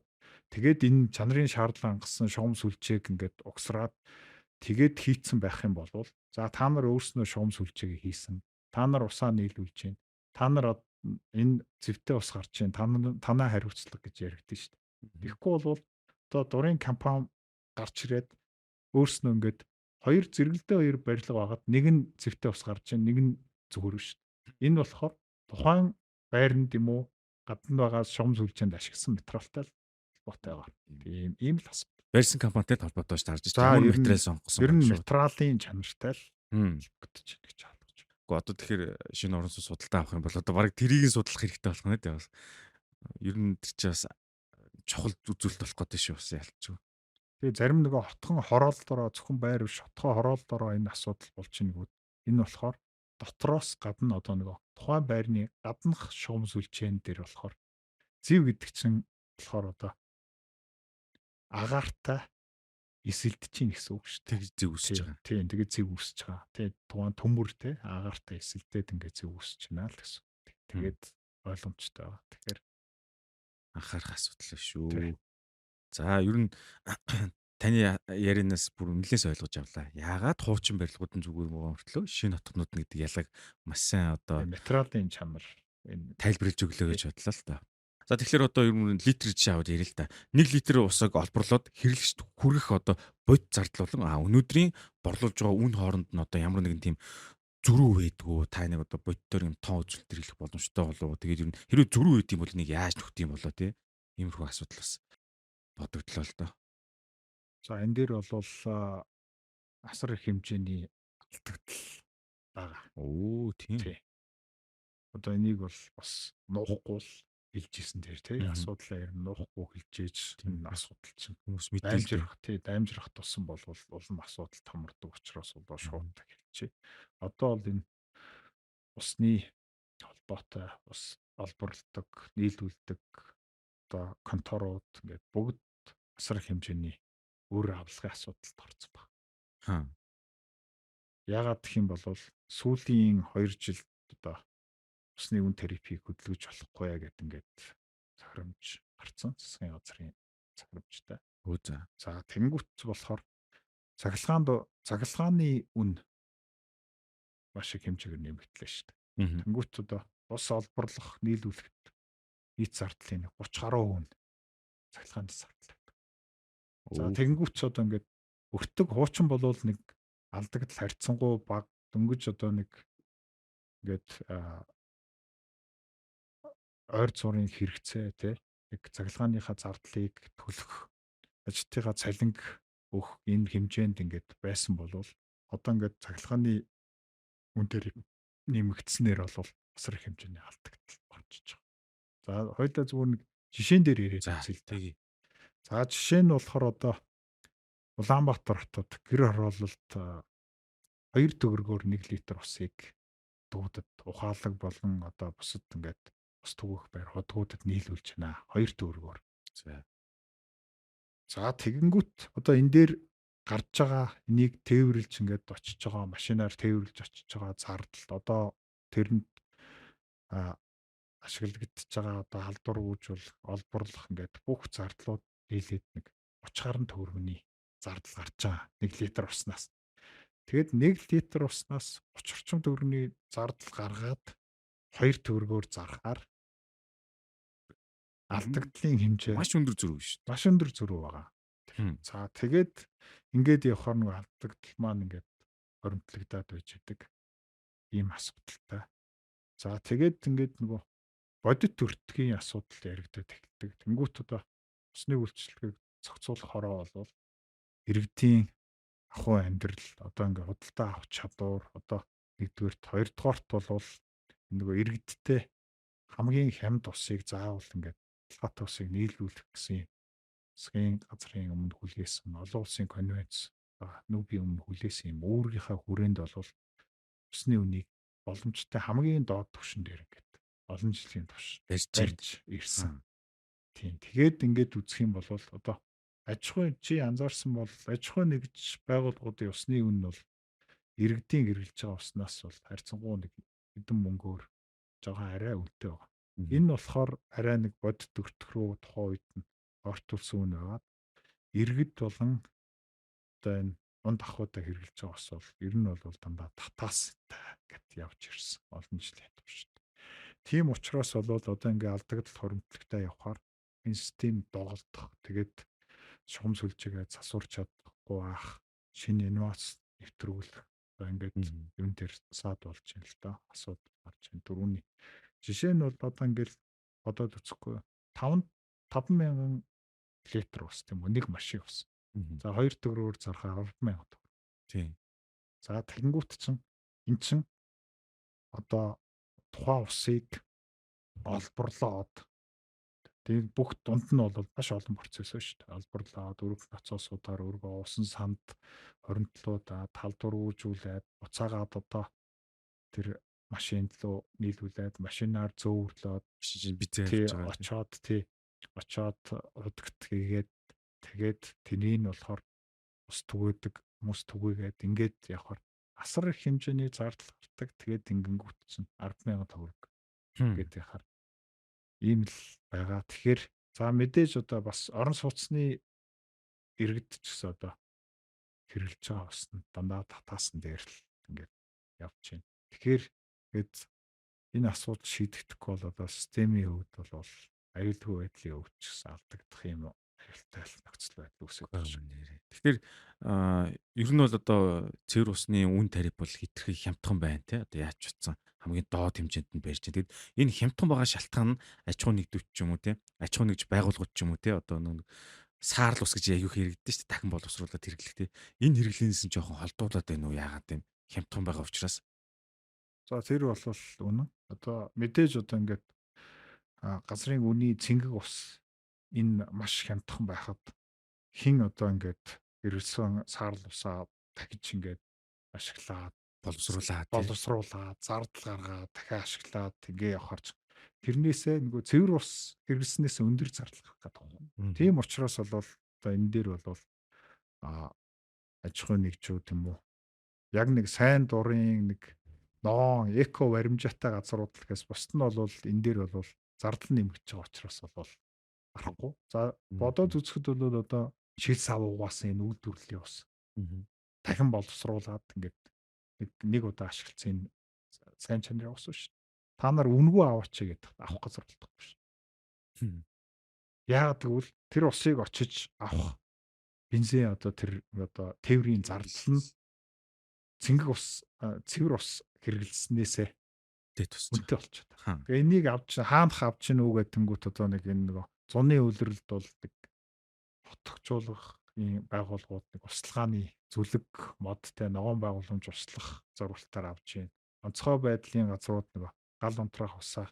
Тэгээд энэ чанарын шаардлага хангасан шугам сүлжээг ингээд угсраад тэгээд хийцэн байх юм бол за та нар өөрснөө шугам сүлжээгээ хийсэн. Та нар усаа нийлүүлж байна. Та нар энэ зэвтэй ус гарч байна. Танаа хариуцлага гэж яригдэн шүү дээ. Тэгэхгүй бол одоо дурын компани гарч ирээд өөрснөө ингээд зэрэгэлдээ хоёр барилга байгаад нэг нь зэвтэй ус гарч байна, нэг нь зүгээр шүү дээ. Энэ болохоор тухайн байранд юм уу гадна байгаа шугам сүлжээнд ашигласан материалтай л холбоотой байгаа. Ийм л асуудал. Барьсан компанитай холбоотой ш тарж байгаа. Ямар материал сонгосон. Ер нь материалын чанартай л холбогдож байна гэж хаалгаж байна. Гэхдээ одоо тэгэхээр шинэ орон сууц судалтай авах юм бол одоо баг тэрийг судлах хэрэгтэй болох нь дээ бас. Ер нь тэр чи бас чухал үзүүлэлт болох гэдэг шүү бас ялцгүй. Тэгээ зарим нөгөө хотхон хорооллороо зөвхөн байр биш хотхон хорооллороо энэ асуудал болж ийн гүүд. Энэ болохоор дотроос гадна одоо нөгөө тухайн байрны гаднах шугам сүлжээн дээр болохоор зэв гэдэг чинь болохоор одоо агаартай эсэлдэж чинь гэсэн үг шүү дээ. Тэг зэг үсэж байгаа. Тийм тэгээ зэв үсэж байгаа. Тэгээ тухайн төмөр те агаартай эсэлдээд ингээ зэв үсэж байна л гэсэн. Тэгээд ойлгомжтой байгаа. Тэгэхээр Анхаарах асуудал Тий. шүү. За ер нь таны ярианаас бүр нэлээс ойлгож авлаа. Яагаад хуучин барилгууд нь зүгээр мөгөн мөртлөө шинэ хотнууд нь гэдэг ялгааг маш сайн одоо материалын чанар энэ тайлбарлаж өглөө гэж бодлоо л та. За тэгэхээр одоо ер нь литр жишээ аваад ярил л та. 1 литр усыг олборлоод хэрэглэгчд хүргэх одоо бод зардал болон өнөөдрийн борлуулж байгаа үн хооронд нь одоо ямар нэгэн тийм зөрүү байдгүй та нэг одоо бодтоор юм тоо үзүүлэлтэр хэлэх боломжтой болов. Тэгээд ер нь хэрвээ зөрүү байд юм бол энийг яаж нөхд юм болоо те. Иймэрхүү асуудал бас бодогдлоо л доо. за энэ дээр бол асар их хэмжээний алдагдал байгаа. Оо тийм. Тий. Одоо энийг бол бас нуухгүй л хэлжсэн дээр тий асуудлаа ер нь нуухгүй хэлжээж энэ асуудал чинь Хүмүүс мэдээлэл даймжрах тусам бол улам асуудал томордог учраас одоо шууд хэлчихье. Одоо бол энэ усны холбоотой ус олборлдог, нийлүүлдэг одоо конторууд ингээд бүгд асар их хэмжээний өөр авлагын асуудалд орсон баг. хаа. Яагаад гэх юм бол сүүлийн 2 жилд одоо усны үн тарифыг хөдөлгөж болохгүй гэдэг ингээд захирамж гарцсан засгийн газрын захирамжтай. Өө за. За тэнгуут болохоор цахилгааны үн маш их хэмжээгээр нэмэгдлээ шүү дээ. Тэнгуут одоо ус олборлох, нийлүүлэхэд нийт зардлын 30 гаруй үн цахилгааны зардал. За тэнгуут одоо ингээд өртөг хуучин болвол нэг алдагдал харьцангуй баг дөнгөж одоо нэг ингээд ойр зургийн хэрэгцээ тий нэг цахилгааныхаа зардлыг төлөх ажтыгаа цалинг өгөх энэ хэмжээнд ингээд байсан болвол одоо ингээд цахилгааны үн дээр нэмэгдснээр бол асар их хэмжээний алдагдал болчихж байгаа. За хоёулаа зүгээр нэг жишээн дээр яриад үзье. За жишээ нь болохоор одоо Улаанбаатар хотод гэр хороололт 2 төгрөгөөр 1 литр усыг дуудад ухаалаг болон одоо бусад ингээд ус түгэх байр хотгуудад нийлүүлж байна. 2 төгрөгөөр. За тэгэнгүүт одоо энэ дээр гарч байгаа энийг тээвэрлж ингээд очиж байгаа машинаар тээвэрлж очиж байгаа зардал одоо тэрэнд ашиглагдчихж байгаа одоо халдваргүйжүүл олборлох ингээд бүх зардлууд дийлээд нэг 30 гаруй төгрөгийн зардал гарч байгаа 1 литр уснаас. Тэгэд 1 литр уснаас 30 орчим төгрөгийн зардал гаргаад 2 төгрөгөөр зархаар алдагдлын хэмжээ маш өндөр зөрүү шүү дээ. Маш өндөр зөрүү байгаа. За тэгээд ингээд явахаар нэг алдагдал маань ингээд хоримтлагдаад байж идэг ийм асуудалтай. За тэгээд ингээд нөгөө бодит төртгийн асуудал яригдаад эхэлдэг. Тэнгүүт одоо усны үйлчлэгийг зохицуулах хороо бол иргэдийн ахуй амьдрал одоо ингээд худалдаа авах чадвар одоо нэгдүгээрт хоёрдугаарт бол нөгөө иргэдтэй хамгийн хямд усыг заавал ингээд талхаатай усыг нийлүүлэх гэсэн засгийн газрын өмнө хүлээсэн олон улсын конвенц нүүбийн өмнө хүлээсэн юм өөрийнхөө хүрээнд бол усны үнийг боломжтой хамгийн доод түвшин дээр ингээд олон жилийн турш барьж ирсэн. Тийм. Тэгээд ингээд үзэх юм бол одоо аж ахуй чи анзаарсан бол аж ахуй нэгж байгууллагуудын усны үн нь бол иргэдийн хэрэглэж байгаа уснаас бол харьцангуй нэг хэдэн мөнгөөр жоохон арай үнэтэй байгаа. Энэ болохоор арай нэг бодит өртөх рүү тухайн үед нь ортулсан үн байгаад иргэд болон одоо энэ унд ахуйтай хэрэглэж байгаа ус бол ер нь бол дандаа татаастай гэд явж ирсэн олон жилийн турш. Тийм учраас бол одоо ингээ алдагдал хоримтлагтай явхаар энэ систем доголдох тэгээд шугам сүлжээгээ засварч чадахгүй байх шинэ инновац нэвтрүүлэх ингээд юм дээр саад болж байна л да. Асуудал гарч байна. Дөрөвний жишээ нь бол одоо ингээл бодоод үзэхгүй 5,000 литр ус тийм үү нэг машин ус. За 2 төгрөгөөр зархаа 10,000 төгрөг. Тийм. За тэгэнгүүт чинь эн чинь одоо тухайн усыг олборлоод Тэгээд бүх дунд нь бол маш олон процесс байна шүү дээ. Албарлаад, өргөх ноцоосуудаар өргөө усан санд хоригдлуудаад, талдваржуулаад, буцаагаад одоо тэр машин руу нийлүүлээд, машинаар зөөвөрлөөд Биш бизээ тий явж байгаа тий. очоод удагт хийгээд тэгээд тэнийг нь болохоор ус түгээдэг хүмүүс түгээгээд ингээд явахаар асар их хэмжээний зардал гардаг. Тэгээд ингэнгүүт чинь 10,000 төгрөг Хм. гэдэг яхаар ийм л байгаа. Тэгэхээр за мэдээж одоо бас орон сууцны иргэд ч гэсэн одоо хэрэгжилж байгаа бас нь дандаа татаасан дээр л ингээд явж байна. Тэгэхээр гээд энэ асуудал шийдэгдэхгүй бол одоо системийн хувьд бол аюулгүй байдлын хувьд ч гэсэн алдагдах юм уу? Аюултай нөхцөл байдал үүсэж байгаа шүү. Тэгэхээр ер нь бол одоо цэвэр усны үн тариф бол хэтэрхий хямдхан байна тий. Одоо яаж ч утсан хамгийн доод хэмжээнд нь барьж байна. Тэгэд энэ хямдхан байгаа шалтгаан нь аж ахуй нэгдвэч ч юм уу тий. Аж ахуй нэгж байгууллагууд ч юм уу тий. Одоо нэг саарл ус гэж аягүй хэрэгдэж шүү дээ. Дахин боловсруулаад хэрэглэх тий. Энэ хэрэглэнээс нь жоохон холдуулаад байна уу? Яагаад гэм хямдхан байгаа учраас. За тэр бол үнэн. Одоо мэдээж одоо ингээд газрын үний цэнгэг ус энэ маш хямдхан байхад хин одоо ингээд ирсэн саарл усаа дахиж ингээд ашиглаад Боловсруулаад тий. зардал гаргаад дахиад ашиглаад тэгээ явахаар тэрнээсээ нөгөө цэвэр ус хэрэглэснээс өндөр зардал гарах гэдэг юм. Тийм учраас бол одоо энэ дээр бол аж ахуй нэгжүүд юм уу яг нэг сайн дурын нэг ногоон эко баримжаатай газрууд л гэс бусд нь бол энэ дээр бол зардал нэмэгдэж байгаа учраас бол арахгүй. За бодоод үзэхэд бол одоо шил савуугаас энэ үйлдвэрлэлийн ус дахин боловсруулад ингээд нэг удаа ашигласан энэ сайн чанарын ус шүү. Та нар үнгүй аваач гэдэг авах газар болтохгүй шүү. Яагаад гэвэл тэр усыг очиж авах бензин одоо тэр одоо тээврийн зардал нь цэвэр ус хэрэглэснээсээ үнэтэй болчиход байна. Тэгээ энийг хаанах авч гин үү гэдэнгүүт одоо нэг энэ нөгөө зуны үйлрэлд бол нэг хотгочуулах байгууллагууд нэг услгааны зүлэг модтай ногоон байгууламж услах зорилтоор авч гин. Онцгой байдлын газрууд нөгөө гал унтраах усаа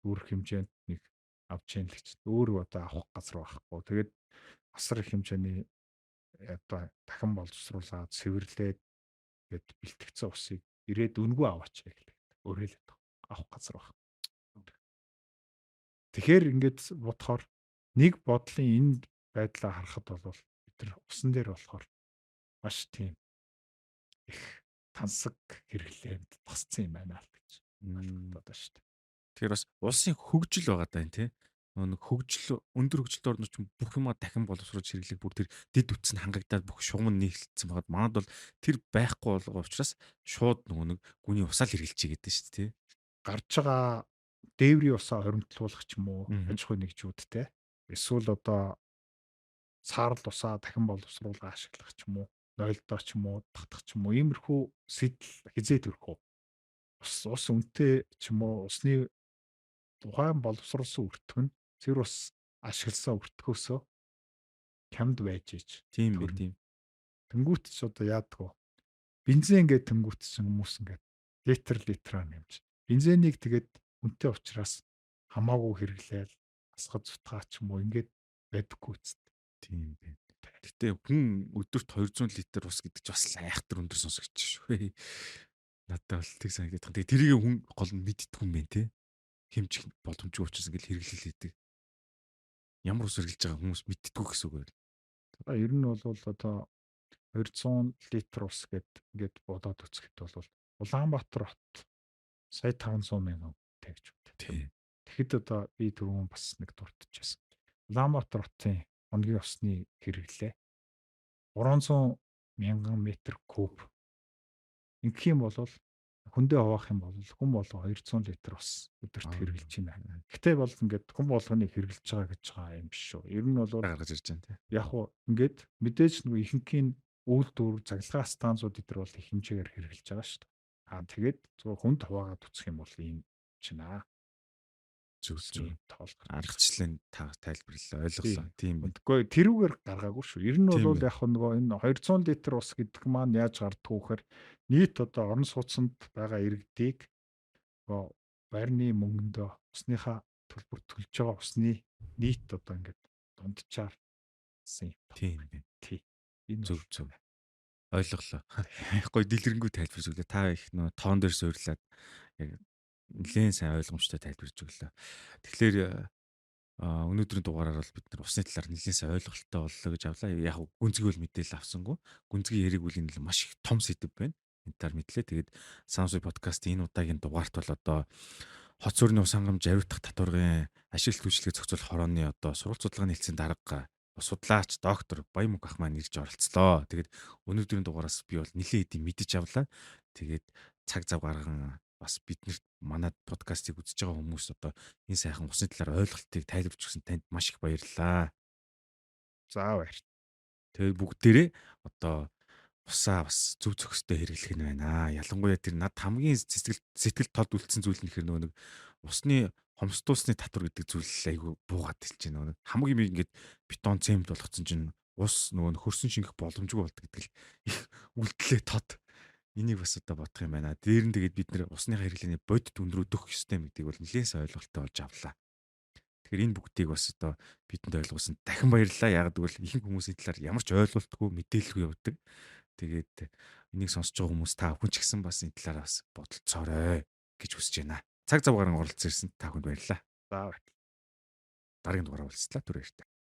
үүрэх хэмжээнд нэг авч гин л гэж. Өөр одоо авах газар байхгүй. Тэгээд асар их хэмжээний одоо дахин боловсруулаад цэвэрлээд гээд бэлтгэгдсэн усыг ирээд үнгүй аваач гэдэг. Өөрөөлөд авах газар баг. Тэгэхээр ингээд бодохоор нэг бодлын энэ байдлаа харахад бол бид нар усан дээр болохоор маш тийм их тансаг хэрэглээнд тасцсан юм байна л гэж бодоод байна шүү дээ. Тэгэхээр бас улсын хөгжил байгаа даа тий. Нэг хөгжил өндөр хөгжилтэй орнууд ч бүх юма дахин боловсруулж хэрэглэх бүр тэр дэд үтс нь хангагдаад бүх шугам нь нийлэлцсэн байгаад манад бол тэр байхгүй болгоо учраас шууд нэг гүний усаал хэрэгжилж игээд шүү дээ тий. Гарч байгаа дээврийн усаа хоримтлуулах ч юм уу аж ахуй нэгжүүдтэй эсвэл одоо саарл усаа дахин боловсруулах ашиглах ч юм уу нойлдоо ч юм уу татах ч юм уу иймэрхүү сэтэл хизээд өрөх үү ус үнэтэй ч юм уу усны тухайн боловсруулсан өртгөн цэвэр ус ашигласан өртгөөсөө хямд байж ич Тийм бай тийм. тэнгуут ч одоо яадгүй бензин гэдэг тэнгуут ч хүмүүс ингээд литраар нэмж бензинийг тэгээд үнэтэй учраас хамаагүй хэрэглээл асгаж зутгаа ч юм уу ингээд байдаггүй үст. Тийм байна. Гэтэ хүн өдөрт 200 литр ус гэдэг чинь бас айхтар өндөр сонсогч шүү. Надад бол тэг санагдаад. Тэгээ тэрийг хүн гол нь мэддэг юм байна те. Хэмжих боломжгүй учраас ингээл хэрэглэл хийдэг. Ямар ус хэрэглэж байгаа хүмүүс мэддэггүй гэсэн үг байл. Ер нь бол одоо 200 литр ус гэд ингээд бодоод үзэхэд бол Улаанбаатар хот сая 500 мянган тавьж байна. Тийм. Тэгэхэд одоо би түрүүн бас нэг дуртажсэн. Улаанбаатар хотын хоногийн усны хэрэглээ 300 мянган метр куб. Ингэх юм бол хүндээ хуваах юм бол хүн болго 200 литр ус өдөрт хэрэглэж байна. Гэтэ бол ингээд хүн болгоныг хэрэглэж байгаа гэж байгаа юм биш шүү. Ер нь бол гаргаж ирж байна тий. яг уу ингээд мэдээж нөгөө ихэнхийн үйлдвэр цахилгаан станцууд эдэр бол их хэмжээгээр хэрэглэж байгаа шүү дээ. Тэгээд зөвхөн хүнд хуваагаад үсэх юм бол ийм чинь Зөв. тоолох Аргачлалын тайлбарлалаа ойлголоо. Тийм байна. Үгүй тэрүүгээр гаргаагүй шүү. Ер нь бол яг нөгөө энэ 200 литр ус гэдэг маань яаж гарддаг вэхээр нийт одоо орон сууцнд байгаа иргэдийг нөгөө байрны мөнгөндөө усныхаа төлбөр төлж байгаа усны нийт одоо ингээд дунджаар гэсэн юм байна. Тийм байна. Тий. Энэ Зөв бол зөв. Ойлголоо. Гоё дэлгэрэнгүй тайлбарж өглөө. Та их нөө тоон дээр суйрлаад яг нэлээд сайн ойлгомжтой тайлбарж өглөө. Тэгэхээр өнөөдрийн дугаараар бол бид нар усны талаар нэлээд сайн ойлголттой боллоо гэж авлаа. Яг гүнзгий бол мэдээлэл авсангүй. Гүнзгий яриг үл энэ л маш их том сэдв байна. Энэ талаар мэдлээ. Тэгээд Sounds подкастын энэ удаагийн дугаарт бол одоо хот сүрний ус хангамж авирдах татваргын ашиглалт үйлчлэгээ зохицуулах хорооны одоо сурвалж судалгааны хэлтсийн дарга судлаач доктор Баян Мөнх ах маань ирж оролцлоо. Тэгээд өнөөдрийн дугаараас би бол нэлээд идэм мэдэж авлаа. Тэгээд цаг зав гарган бас биднэрт манай подкастыг үзэж байгаа хүмүүс одоо энэ сайхан усны талаар ойлголтыг тайлбарч өгсөн танд маш их баярлалаа. за баяр. Тэгээд бүгдээрээ одоо усаа бас зөв зөвхөстэй хэрэглэх нь байна. Ялангуяа тэр над хамгийн сэтгэл толд үлдсэн зүйл нь хэр нэг усны хомсдуулсны татвар гэдэг зүйл айгүй буугаад хэлж байна. Хамгийн юм ингээд бетон цемент болгоцсон чинь ус хөрсөн шингэх боломжгүй болдог гэдэг л их үлдлээ тод. Энийг бас одоо бодох юм байна. Дээр нь тэгээд бид нэр усны хэрэглээний бодит өндөр өдөх систем гэдгийг бол нэлээд сайн ойлголттой болж авлаа. Тэгэхээр энэ бүгдийг бас одоо бидэнд ойлгуулсан дахин баярлалаа. Яг гэвэл ихэнх хүмүүсийн талаар ямар ч ойлголтгүй мэдээлэлгүй явдаг. Тэгээд энийг сонсож байгаа хүмүүс та бүхэн ч гэсэн бас энэ талаар бас бодолцоорой гэж хүсэж байна. Цаг зав гарan оролцсон ирсэн та бүхэнд баярлалаа. За баяр. Дараагийн дугаараар уулзлаа. Түр баярлалаа.